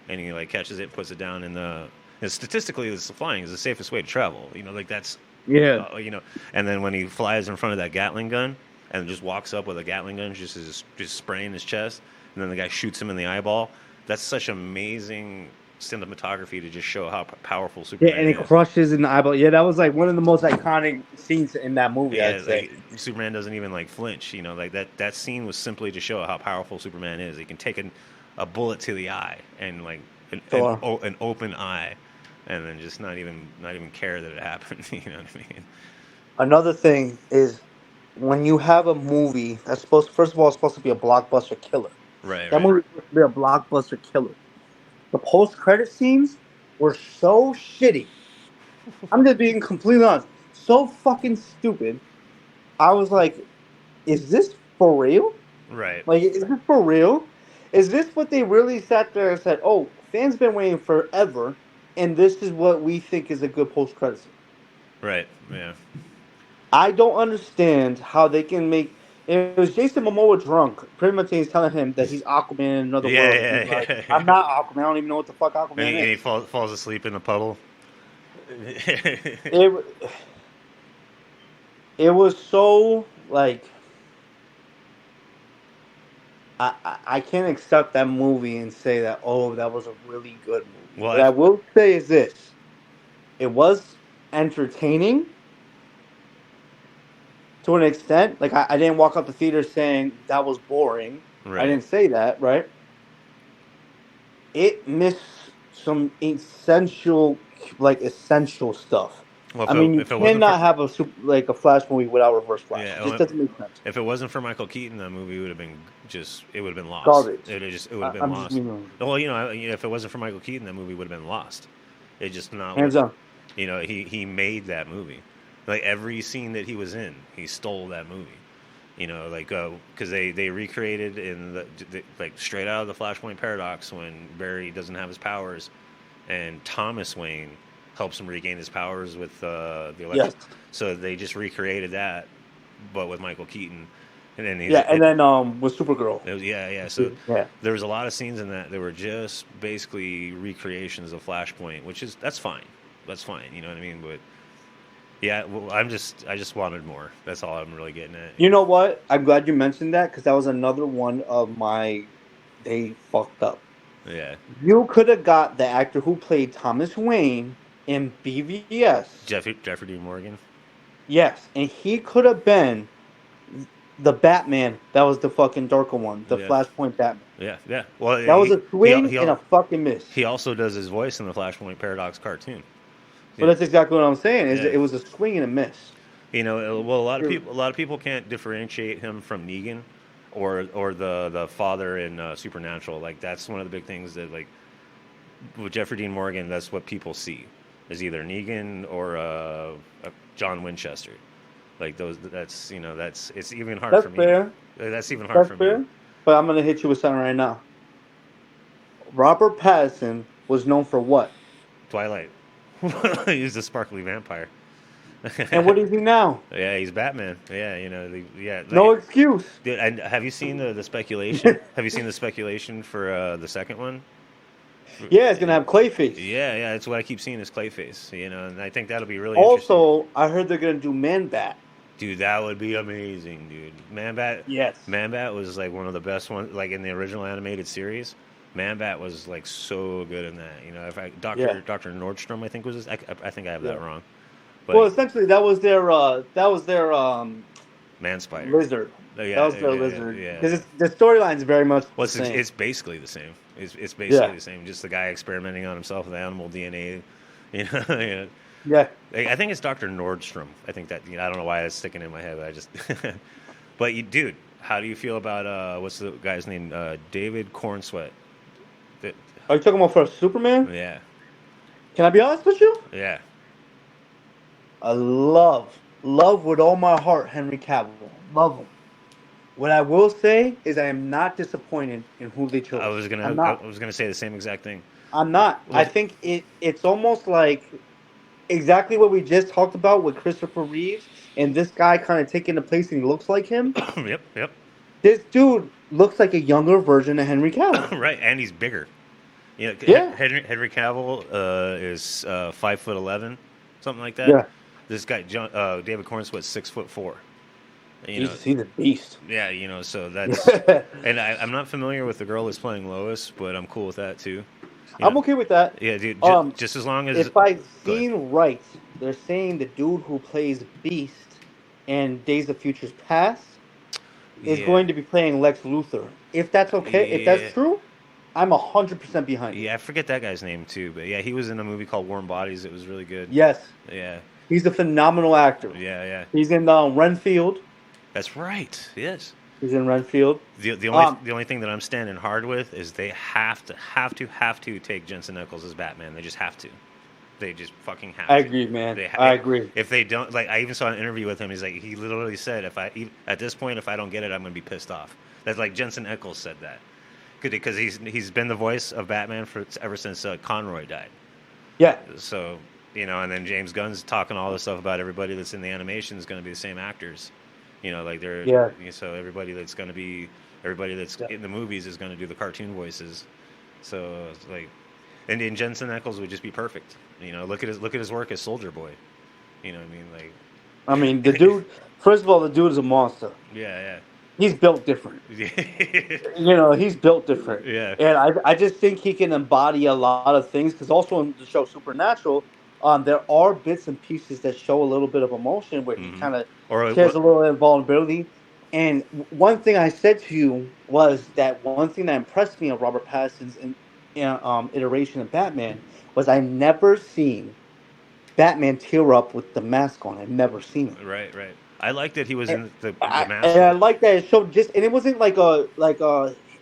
and he like catches it, puts it down in the. And statistically, this flying is the safest way to travel. You know, like that's and then when he flies in front of that Gatling gun and just walks up with a Gatling gun, just spraying his chest. And then the guy shoots him in the eyeball. That's such amazing cinematography to just show how powerful Superman is. Yeah, and it crushes in the eyeball. Yeah, that was like one of the most iconic scenes in that movie. Yeah, I'd say. like, Superman doesn't even like flinch. You know, like that scene was simply to show how powerful Superman is. He can take a bullet to the eye and like an open eye, and then just not even care that it happened. You know what I mean? Another thing is when you have a movie that's supposed to be a blockbuster killer. Right. That movie was supposed to be a blockbuster killer. The post-credit scenes were so shitty. I'm just being completely honest. So fucking stupid. I was like, is this for real? Right. Like, is this for real? Is this what they really sat there and said, oh, fans been waiting forever, and this is what we think is a good post-credit scene? Right, yeah. I don't understand how they can make... It was Jason Momoa drunk. Pretty much he's telling him that he's Aquaman in another world. Yeah, Like, I'm not Aquaman. I don't even know what the fuck Aquaman And he is. falls asleep in a puddle. It was so, like... I can't accept that movie and say that, oh, that was a really good movie. Well, what I will say is this. It was entertaining to an extent. Like, I didn't walk out the theater saying that was boring. Right. I didn't say that, right? It missed some essential stuff. Well, I mean, you if it wasn't for cannot have a Flash movie without Reverse Flash. yeah, It just doesn't make sense. if it wasn't for Michael Keaton, that movie would have been it would have been lost. Garbage. It would have been I'm just lost. being Well, if it wasn't for Michael Keaton, that movie would have been lost. It just not. hands down. He made that movie. Like every scene that he was in, he stole that movie. Like because they recreated in like straight out of the Flashpoint Paradox when Barry doesn't have his powers, and Thomas Wayne helps him regain his powers with the electric. Yes. So they just recreated that, but with Michael Keaton, and then With Supergirl. yeah. So Yeah. there was a lot of scenes in that were just basically recreations of Flashpoint, that's fine. That's fine. You know what I mean? But yeah, well, I just wanted more. That's all I'm really getting at. You know what? I'm glad you mentioned that because that was another one of my. They fucked up. Yeah. You could have got the actor who played Thomas Wayne in BVS. Jeffrey Dean Morgan. Yes, and he could have been the Batman. That was the fucking darker one, the Yeah. Flashpoint Batman. Yeah. Well, That was a swing and a fucking miss. He also does his voice in the Flashpoint Paradox cartoon. But that's exactly what I'm saying. Yeah. It was a swing and a miss. Well, a lot of people can't differentiate him from Negan, or the father in Supernatural. Like that's one of the big things that like with Jeffrey Dean Morgan, that's what people see is either Negan or John Winchester. Like those, it's even hard That's for me. fair. That's even hard for me. But I'm gonna hit you with something right now. Robert Pattinson was known for what? Twilight. He's a sparkly vampire. And what is he now? Yeah, he's Batman. Yeah, No excuse. Dude, and have you seen the speculation? Have you seen the speculation for the second one? Yeah, it's gonna have Clayface. Yeah, that's what I keep seeing is Clayface. And I think that'll be really interesting. Also, I heard they're gonna do Man-Bat. Dude, that would be amazing, dude. Man-Bat. Yes. Man-Bat was like one of the best ones, like in the original animated series. Man-Bat was like so good in that. Dr. Nordstrom, I think was his. I think I have that wrong. But well, essentially, that was their Man Spider lizard. Yeah, that was their lizard. Yeah. Because the storyline's very much the same. It's basically the same. It's basically the same. Just the guy experimenting on himself with animal DNA. Yeah. I think it's Dr. Nordstrom. I think that I don't know why it's sticking in my head. I just. But dude, how do you feel about what's the guy's name? David Cornsweet. Are you talking about for Superman? Yeah. Can I be honest with you? Yeah. I love with all my heart Henry Cavill. Love him. What I will say is I am not disappointed in who they chose. I was gonna say the same exact thing. I'm not. I think it's almost like exactly what we just talked about with Christopher Reeves and this guy kind of taking the place and he looks like him. Yep. This dude looks like a younger version of Henry Cavill. Right, and he's bigger. Yeah. Henry Cavill is 5'11", something like that. Yeah. This guy, David Cornsweet's 6'4". He's a beast. Yeah, so that's. And I'm not familiar with the girl that's playing Lois, but I'm cool with that too. I'm okay with that. Yeah, dude. Just as long as. If I've seen right, they're saying the dude who plays Beast in Days of Futures Past is going to be playing Lex Luthor. If that's okay, if that's true, I'm 100% behind it. Yeah, I forget that guy's name too, but yeah, he was in a movie called Warm Bodies. It was really good. Yes. Yeah. He's a phenomenal actor. Yeah. He's in Renfield. That's right. Yes. He's in Renfield. The only thing that I'm standing hard with is they have to take Jensen Ackles as Batman. They just have to. They just fucking have to. I agree, man. I agree. If they don't, like, I even saw an interview with him. He's like, he literally said, at this point, if I don't get it, I'm gonna be pissed off. That's like Jensen Ackles said that, because he's been the voice of Batman ever since Conroy died. Yeah. So and then James Gunn's talking all this stuff about everybody that's in the animation is going to be the same actors. Like they're so everybody that's in the movies is going to do the cartoon voices. So it's like, and Jensen Ackles would just be perfect. Look at his work as Soldier Boy. You know what I mean? Like, I mean, the dude. First of all, the dude is a monster. Yeah. He's built different. He's built different. Yeah. And I just think he can embody a lot of things because also in the show Supernatural, there are bits and pieces that show a little bit of emotion where he kind of shares a little bit of vulnerability. And one thing I said to you was that one thing that impressed me of Robert Pattinson's iteration of Batman was I never seen Batman tear up with the mask on. I've never seen it. Right, right. I like that he was And in the mask and I though. like that it showed just, and it wasn't like a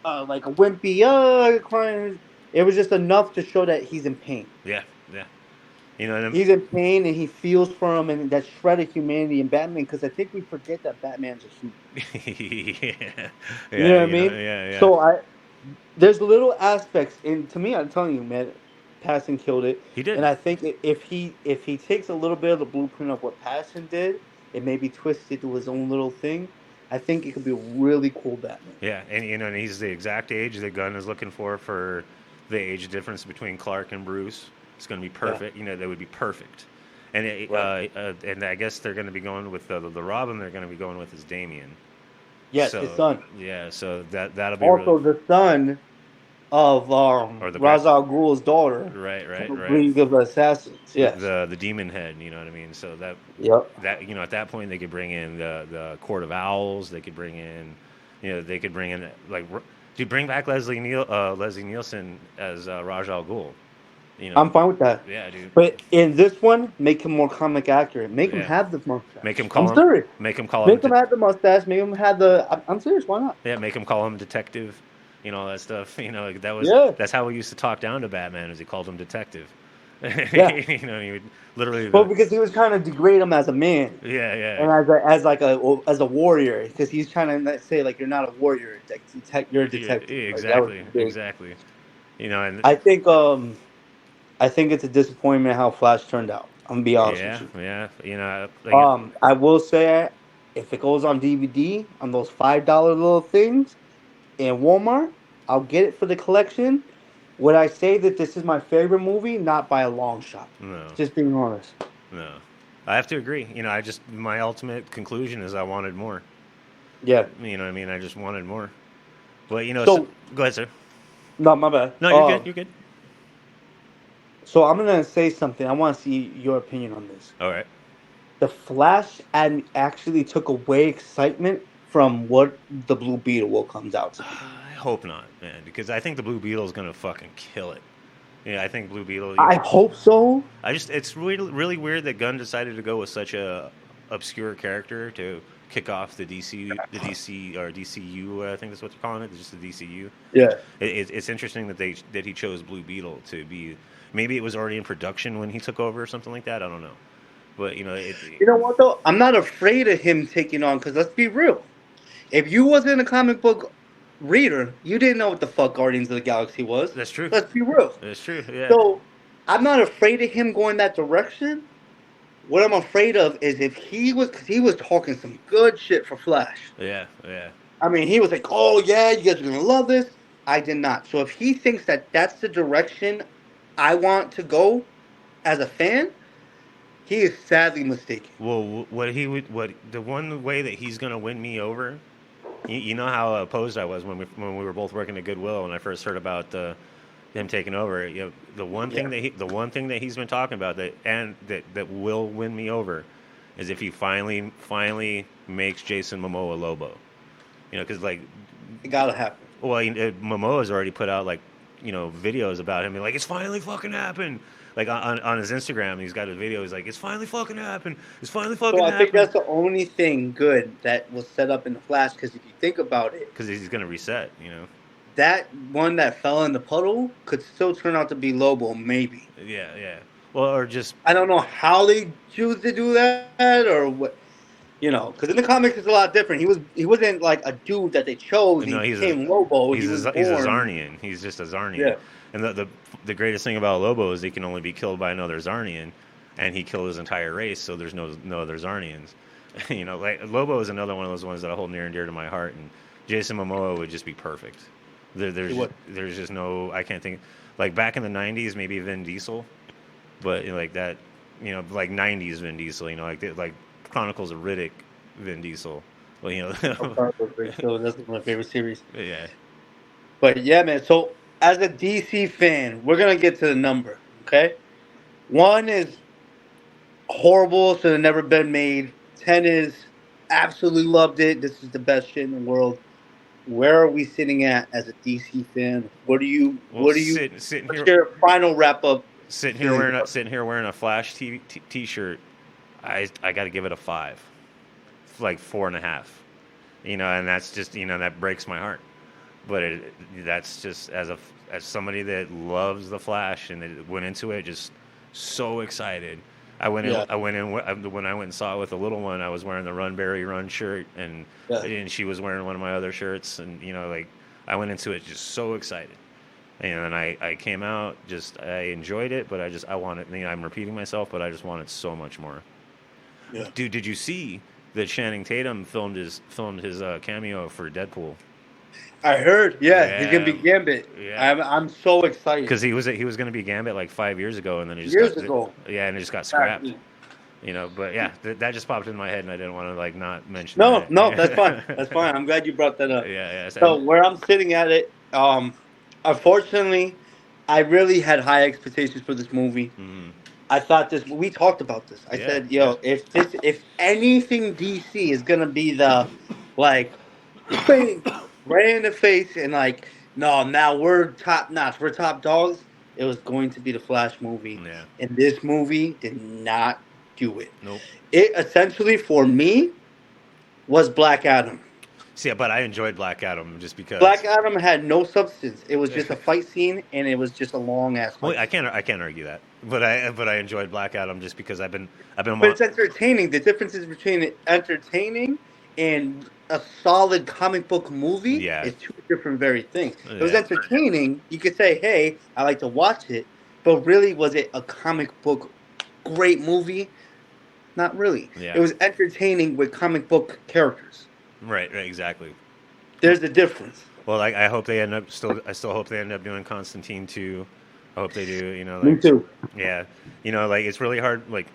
wimpy crying. It was just enough to show that he's in pain. Yeah, yeah. You know, and He's in pain and he feels for him and that shred of humanity in Batman, because I think we forget that Batman's a human. yeah, You know yeah. what I You know, mean? yeah, yeah. So there's little aspects, and to me, I'm telling you, man, Passion killed it. He did. And I think if he takes a little bit of the blueprint of what Passion did and maybe twist it to his own little thing, I think it could be a really cool Batman. Yeah, and you know, and he's the exact age that Gunn is looking for the age difference between Clark and Bruce. It's going to be Yeah, perfect. You know, that would be perfect. And right. and I guess they're going to be going with the Robin. They're going to be going with is Damien. Yes, his So son. yeah, so that'll be really Also, the son of or the Ra's al Ghul's daughter right, from right, the right. League of Assassins. Yes. The demon head. You know what I mean? So Yep. that you know at that point they could bring in the Court of Owls. They could bring in, you know, they could bring in like dude, bring back Leslie Nielsen as Raj Al Ghul. You know, I'm fine with that. yeah, dude, But in this one, make him more comic accurate. Make him yeah. have the Make him mustache. I'm call him, serious. make him call him, Make him have the mustache. Make him have the. I'm serious. Why not? yeah, make him call him detective. You know all that stuff. You know, like Yeah. that's how we used to talk down to Batman, is he called him detective. Yeah. You know, he would literally Well, because he was trying to degrade him as a man yeah, yeah. and as a warrior, because he's trying to say like you're not a warrior, you're a Yeah, detective. Like that was exactly, big. exactly. You know, and I think I think it's a disappointment how Flash turned out. I'm gonna be honest with yeah, you. yeah. You know, like I will say if it goes on DVD on those $5 little things in Walmart, I'll get it for the collection. Would I say that this is my favorite movie? Not by a long shot. no, Just being honest. no. I have to agree. You know, I just my ultimate conclusion is I wanted more. Yeah. You know what I mean? I just wanted more. But you know, so, So go ahead, sir. no, my bad. No, you're good. You're good. So I'm gonna say something. I want to see your opinion on this. All right. The Flash actually took away excitement from what the Blue Beetle will comes out to be. I hope not, man, because I think the Blue Beetle is gonna fucking kill it. Yeah, I think Blue Beetle. You I know, hope so. it's really really weird that Gunn decided to go with such a obscure character to kick off the DC or DCU. I think that's what they're calling it, just the DCU. Yeah. It's interesting that he chose Blue Beetle to be. Maybe it was already in production when he took over or something like that. I don't know, but you know, You know what though? I'm not afraid of him taking on, because let's be real. If you wasn't a comic book reader, you didn't know what the fuck Guardians of the Galaxy was. that's true. Let's be real. That's true. Yeah. So I'm not afraid of him going that direction. What I'm afraid of is if because he was talking some good shit for Flash. Yeah. Yeah. I mean, he was like, "Oh yeah, you guys are gonna love this." I did not. So if he thinks that that's the direction I want to go as a fan, he is sadly mistaken. Well, what the one way that he's gonna win me over. You know how opposed I was when we were both working at Goodwill when I first heard about him taking over. You know, Yeah. the one thing that he's been talking about that will win me over is if he finally makes Jason Momoa Lobo. You know, because like, It gotta happen. well, Momoa's already put out like, you know, videos about him. Like, it's finally fucking happened. Like on his Instagram, he's got a video. He's like, it's finally fucking happened. It's finally fucking So I think happened. that's the only thing good that was set up in the Flash. Because if you think about it, Because he's gonna reset. You know. that one that fell in the puddle could still turn out to be Lobo, maybe. Yeah, yeah. Well, or just I don't know how they choose to do that or what. You know, because in the comics it's a lot different. He wasn't like a dude that they chose. no, He became Lobo. He was he's a born. Zarnian. He's just a Zarnian. Yeah. And the greatest thing about Lobo is he can only be killed by another Zarnian, and he killed his entire race. So there's no other Zarnians. You know, like Lobo is another one of those ones that I hold near and dear to my heart. And Jason Momoa would just be perfect. There's just no, I can't think, like back in the '90s maybe Vin Diesel, but you know, like that, you know, like '90s Vin Diesel. You know, like Chronicles of Riddick Vin Diesel. Well, you know, So that's my favorite series. yeah. But yeah, man. So as a DC fan, we're gonna get to the number. Okay, 1 is horrible, so they've never been made. 10 is absolutely loved it. This is the best shit in the world. Where are we sitting at as a DC fan? Well, sitting What's here, your final wrap up feelings about sitting here wearing a Flash t-shirt, I got to give it a 5, like 4.5. And that's just that breaks my heart. But that's just as somebody that loves the Flash and that went into it just so excited. it? I went in when I went and saw it with the little one. I was wearing the Run Barry Run shirt, Yeah. and she was wearing one of my other shirts, and like I went into it just so excited. And I came out I enjoyed it, but I wanted, I'm repeating myself, but I just wanted so much more. Yeah. Dude, did you see that Channing Tatum filmed his cameo for Deadpool? I heard. Yeah, he's gonna Yeah, be Gambit. yeah. I'm so excited. Because he was going to be Gambit like 5 years ago, and then Years ago. and it just got scrapped. Exactly. But yeah, that just popped in my head, and I didn't want to like not mention No, that. no, that's fine. That's fine. I'm glad you brought that up. Yeah. So where I'm sitting at it, unfortunately, I really had high expectations for this movie. Mhm. I thought this. We talked about this. I Yeah, said, "Yo, if anything DC is gonna be the like, bang, right in the face, and like, no, now we're top notch, we're top dogs." It was going to be the Flash movie, Yeah. and this movie did not do it. Nope. It essentially, for me, was Black Adam. See, but I enjoyed Black Adam just because. Black Adam had no substance. It was just a fight scene, and it was just a long ass fight. Well, I can't argue that, but I enjoyed Black Adam just because I've been. But it's entertaining. The difference is between entertaining and a solid comic book movie. Yeah. Is two different very things. It was Yeah. entertaining. You could say, "Hey, I like to watch it," but really, was it a comic book great movie? Not really. Yeah. It was entertaining with comic book characters. Right, exactly. There's a difference. Well, I hope they end up I still hope they end up doing Constantine 2. I hope they do. Me too. Yeah, like it's really hard. Like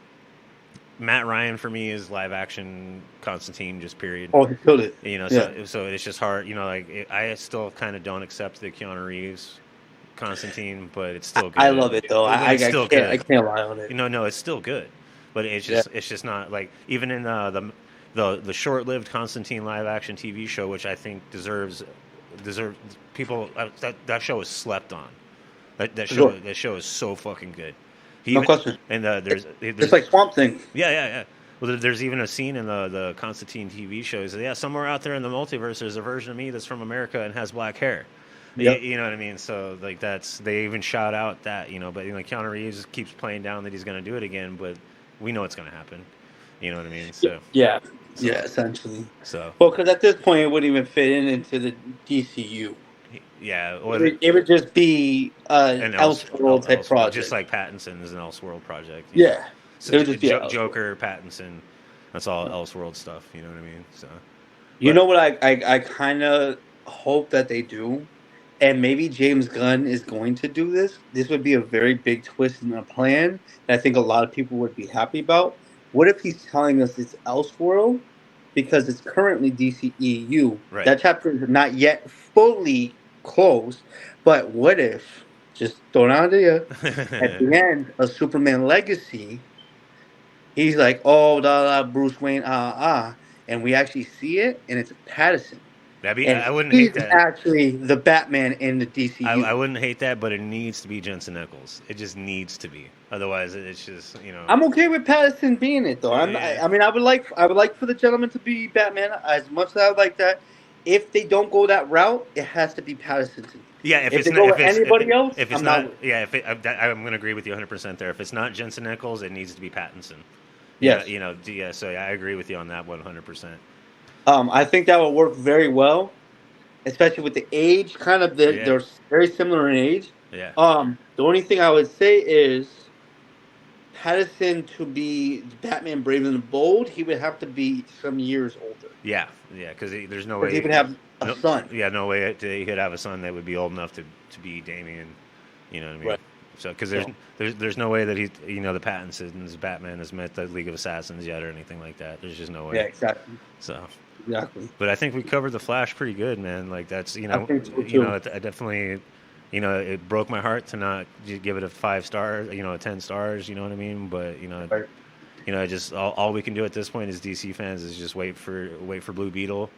Matt Ryan for me is live action Constantine, just period. Oh, he killed it. So it's just hard. I still kind of don't accept the Keanu Reeves Constantine, but it's still good. I love it though. I still can't. I good. can't lie on it. No, it's still good, but it's just not like even in the short-lived Constantine live-action TV show, which I think deserves people. That show is slept on. That show is so fucking good. No question. And there's It's like Swamp Thing. Yeah. Well, there's even a scene in the Constantine TV show. He says, somewhere out there in the multiverse, there's a version of me that's from America and has black hair. Yep. You know what I mean? So like they even shout out that but Keanu Reeves keeps playing down that he's going to do it again, but we know it's going to happen. You know what I mean? So yeah, essentially. So well, because at this point it wouldn't even fit into the DCU. Yeah, it would just be an Elseworld type project, just like Pattinson is an Elseworld project. Yeah, so it would just be Joker, Pattinson. That's all Elseworld stuff. You know what I mean? So you know what I kind of hope that they do, and maybe James Gunn is going to do this. This would be a very big twist in the plan that I think a lot of people would be happy about. What if he's telling us it's Elseworld because it's currently DCEU? Right. That chapter is not yet fully closed, but what if, just throw an idea, at the end of Superman Legacy, he's like, oh, Bruce Wayne, and we actually see it, and it's Pattinson. I wouldn't hate that. He's actually the Batman in the DCU. I wouldn't hate that, but it needs to be Jensen Ackles. It just needs to be. Otherwise, it's just I'm okay with Pattinson being it though. I mean, I would like for the gentleman to be Batman as much as I would like that. If they don't go that route, it has to be Pattinson. Yeah, if they go with anybody else, if it's not, I'm going to agree with you 100% there. If it's not Jensen Ackles, it needs to be Pattinson. Yes. So I agree with you on that 100%. I think that would work very well, especially with the age. Kind of, they're very similar in age. Yeah. The only thing I would say is, Pattinson to be Batman Brave and the Bold, he would have to be some years older. Yeah, because there's no way he would have a son. Yeah, no way he could have a son that would be old enough to be Damian. You know what I mean? Right. So because there's no way that the Pattinson's Batman has met the League of Assassins yet or anything like that. There's just no way. Yeah, exactly. So. Exactly. But I think we covered the Flash pretty good, man. Like that's I think so too. I definitely. It broke my heart to not give it a 5 star, 10 stars. You know what I mean? But right. just all we can do at this point as DC fans is just wait for Blue Beetle,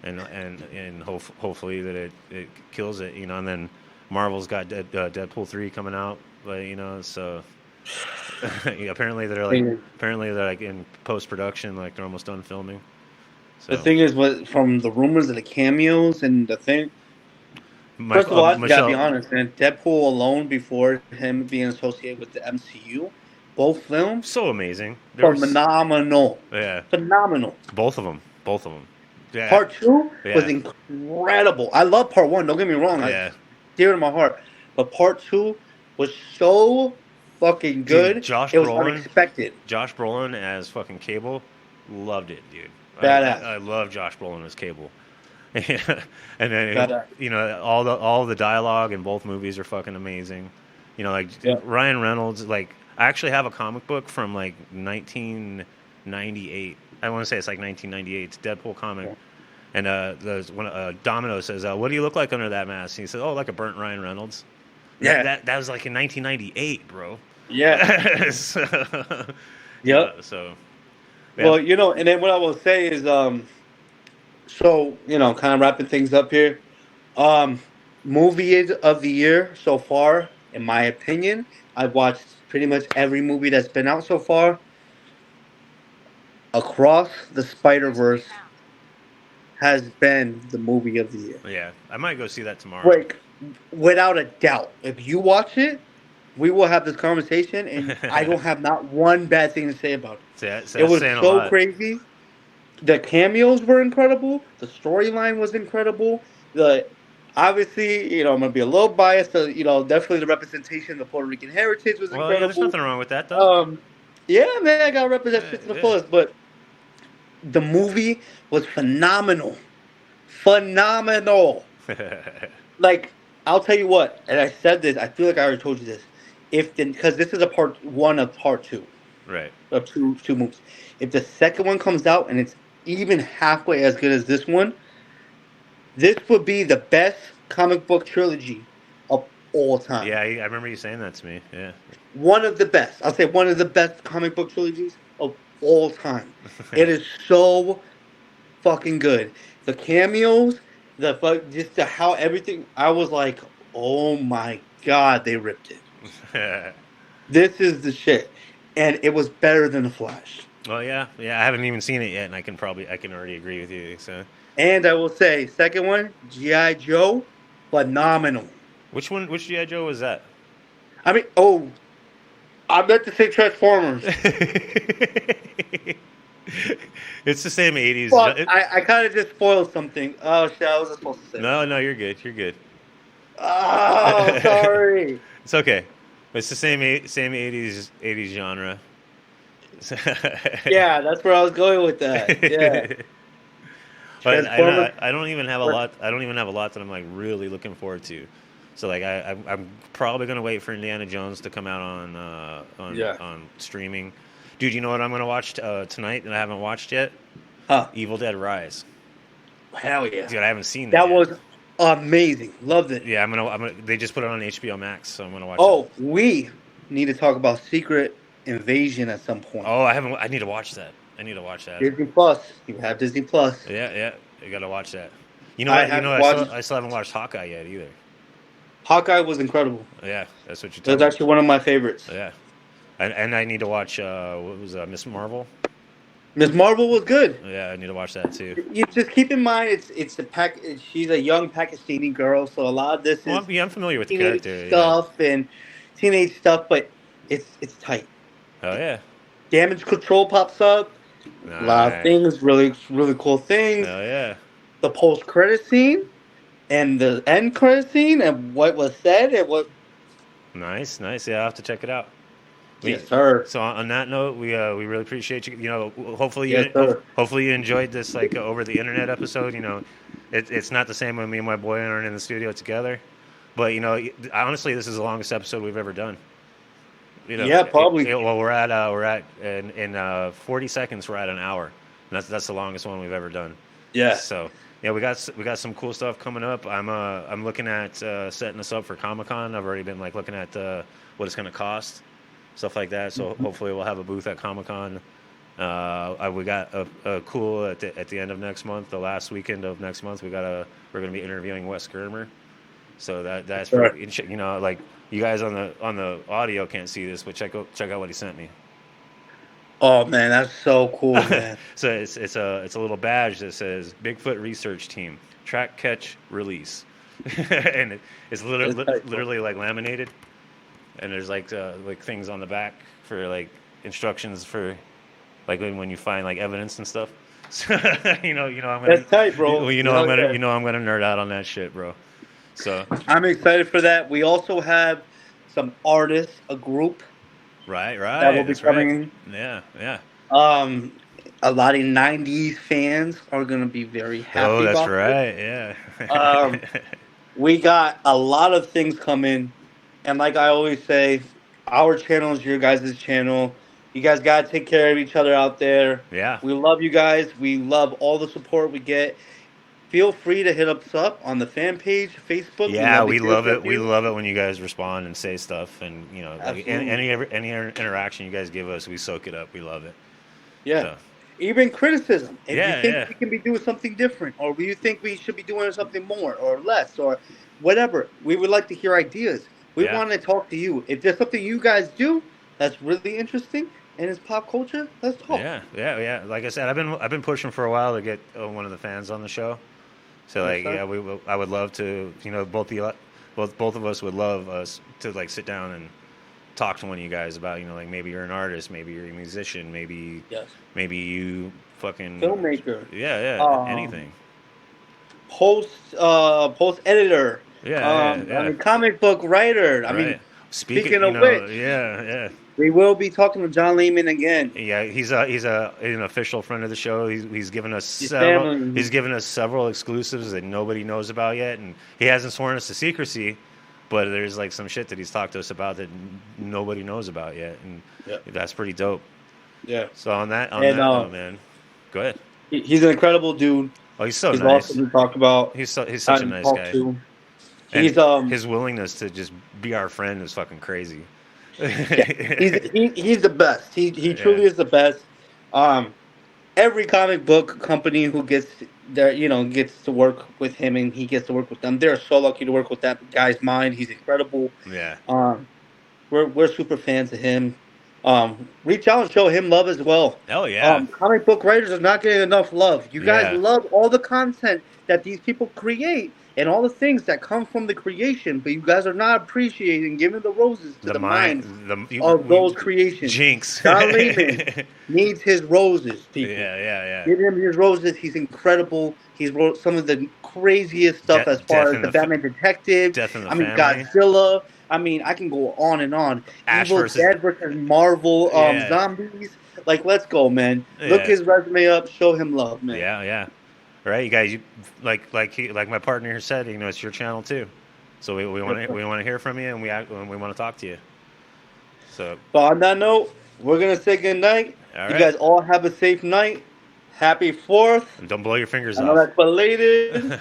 and hopefully that it kills it, and then Marvel's got Deadpool 3 coming out, but so yeah, apparently they're like in post production, like they're almost done filming. So The thing is, from the rumors of the cameos and the thing. First of all, I gotta be honest, man. Deadpool alone, before him being associated with the MCU, both films so amazing, phenomenal. Yeah, phenomenal. Both of them. Yeah. Part 2 was incredible. I love part 1. Don't get me wrong. Yeah, dear to my heart. But part 2 was so fucking good. Dude, Josh it was Brolin, unexpected. Josh Brolin as fucking Cable, loved it, dude. Badass. I love Josh Brolin as Cable. And then all the dialogue in both movies are fucking amazing. Ryan Reynolds. Like, I actually have a comic book from like 1998. I want to say it's like 1998. It's Deadpool comic. Yeah. And Domino says, "What do you look like under that mask?" And he says, "Oh, like a burnt Ryan Reynolds." Yeah, that was like in 1998, bro. Yeah. Yep. Yeah. Well, and then what I will say is, so, kind of wrapping things up here. Movie of the year so far, in my opinion, I've watched pretty much every movie that's been out so far. Across the Spider-Verse has been the movie of the year. Yeah, I might go see that tomorrow. Like, without a doubt. If you watch it, we will have this conversation, and I don't have not one bad thing to say about it. It was so crazy. The cameos were incredible. The storyline was incredible. Obviously, I'm gonna be a little biased. So, definitely the representation of the Puerto Rican heritage was incredible. Yeah, there's nothing wrong with that, though. Yeah, man, I gotta represent shit to the fullest. But the movie was phenomenal. Like, I'll tell you what, and I said this. I feel like I already told you this. Because this is a part 1 of part 2. Right. Of two movies. If the second one comes out and it's even halfway as good as this one, this would be the best comic book trilogy of all time. Yeah, I remember you saying that to me. Yeah. One of the best. I'll say one of the best comic book trilogies of all time. It is so fucking good. The cameos, just how everything. I was like, oh my god, they ripped it. This is the shit. And it was better than The Flash. Well, yeah, I haven't even seen it yet, and I can already agree with you. So. And I will say, second one, G.I. Joe, phenomenal. Which one? Which G.I. Joe was that? I meant to say Transformers. It's the same 80s. Well, I kind of just spoiled something. Oh shit, I wasn't supposed to say. No, you're good. Oh, sorry. It's okay. It's the same 80s genre. Yeah, that's where I was going with that. Yeah. But I don't even have a lot. I don't even have a lot that I'm like really looking forward to. So like I'm probably gonna wait for Indiana Jones to come out on streaming. Dude, you know what I'm gonna watch tonight that I haven't watched yet? Evil Dead Rise. Hell yeah. Dude, I haven't seen that. That was amazing. Loved it. Yeah, I'm gonna. They just put it on HBO Max, so I'm gonna watch. Oh, we need to talk about Secret Invasion at some point. Oh, I haven't. I need to watch that. Disney Plus. You have Disney Plus. Yeah. You gotta watch that. You know what? I still haven't watched Hawkeye yet either. Hawkeye was incredible. Yeah, that's what you. That's actually one of my favorites. Yeah, and I need to watch. What was Miss Marvel? Miss Marvel was good. Yeah, I need to watch that too. You just keep in mind, it's the she's a young Pakistani girl, so a lot of this is. I'm familiar with the character stuff and teenage stuff, but it's tight. Oh yeah. Damage Control pops up. Nice. A lot of things, really cool things. Oh yeah. The post-credit scene and the end credit scene and what was said and what. Nice. Yeah, I'll have to check it out. Yes, sir. So on that note, we really appreciate you. Hopefully you enjoyed this over the internet episode. It's not the same when me and my boy aren't in the studio together, but honestly, this is the longest episode we've ever done. Yeah, probably. We're at in 40 seconds we're at an hour. And that's the longest one we've ever done. Yeah. So yeah, we got some cool stuff coming up. I'm looking at setting us up for Comic-Con. I've already been looking at what it's going to cost. stuff like that. So hopefully we'll have a booth at Comic-Con. We got a cool at the end of next month, the last weekend of next month. We're gonna be interviewing Wes Germer. So that's Sure. pretty, like you guys on the audio can't see this, but check out what he sent me. Oh man, that's so cool, man. So it's a little badge that says Bigfoot Research Team Track Catch Release, and it's literally like laminated, and there's like things on the back for like instructions for like when you find like evidence and stuff. So, I'm gonna, That's tight, bro. I'm gonna nerd out on that shit, bro. So I'm excited for that. We also have some artists, a group right, that will be that's coming. right. Yeah. A lot of '90s fans are gonna be very happy. Oh, that's about right. It. Yeah. We got a lot of things coming, and like I always say, our channel is your guys' channel. You guys gotta take care of each other out there. Yeah. We love you guys. We love all the support we get. Feel free to hit us up on the fan page, Facebook. Yeah, we love it. it. We love it when you guys respond and say stuff, and like any interaction you guys give us, we soak it up. We love it. Yeah. So, Even criticism. If Yeah, you think yeah. we can be doing something different, or you think we should be doing something more or less, or whatever, we would like to hear ideas. We Yeah. want to talk to you. If there's something you guys do that's really interesting and it's pop culture, let's talk. yeah. Like I said, I've been pushing for a while to get one of the fans on the show. So like, Yes, sir. yeah, I would love to. Both of us would love us to like sit down and talk to one of you guys about like maybe you're an artist, maybe you're a musician, maybe Yes. you fucking Filmmaker. Yeah, anything. Post editor. Yeah. I mean, comic book writer. I mean, Right. speaking of which, yeah. we will be talking to John Lehman again. Yeah, he's an official friend of the show. He's given us His several. family. He's given us several exclusives that nobody knows about yet, and he hasn't sworn us to secrecy. But there's like some shit that he's talked to us about that nobody knows about yet, and that's pretty dope. Yeah. So on that note, man, go ahead. He's an incredible dude. Oh, he's so He's nice. awesome to talk about. He's such a and nice talk guy. to. And He's his willingness to just be our friend is fucking crazy. he's the best. He truly is the best. Every comic book company who gets there, gets to work with him, and he gets to work with them. They're so lucky to work with that guy's mind. He's incredible. Yeah. We're super fans of him. Reach out and show him love as well. Oh yeah. Comic book writers are not getting enough love. You guys Yeah. love all the content that these people create and all the things that come from the creation, but you guys are not appreciating giving the roses to the minds of those creations. Jinx. John Lehman needs his roses, people. Yeah. Give him his roses. He's incredible. He's wrote some of the craziest stuff as far Death as in the the Batman Detective. Death in the I mean, Family. Godzilla. I mean, I can go on and on. Ash Evil versus- Dead versus Marvel Yeah. zombies. Like, let's go, man. Look Yeah. his resume up. Show him love, man. Yeah. All right, you guys. Like my partner here said, it's your channel too. So we want to hear from you, and we want to talk to you. So But on that note, we're gonna say good night. All You right. guys all have a safe night. Happy 4th. don't blow your fingers I know off. that's belated.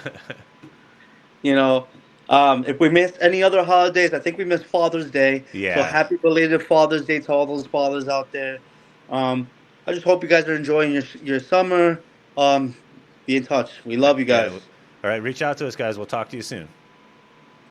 If we missed any other holidays, I think we missed Father's Day. Yeah. So happy belated Father's Day to all those fathers out there. I just hope you guys are enjoying your summer. Be in touch. We love you guys. All right, reach out to us, guys. We'll talk to you soon.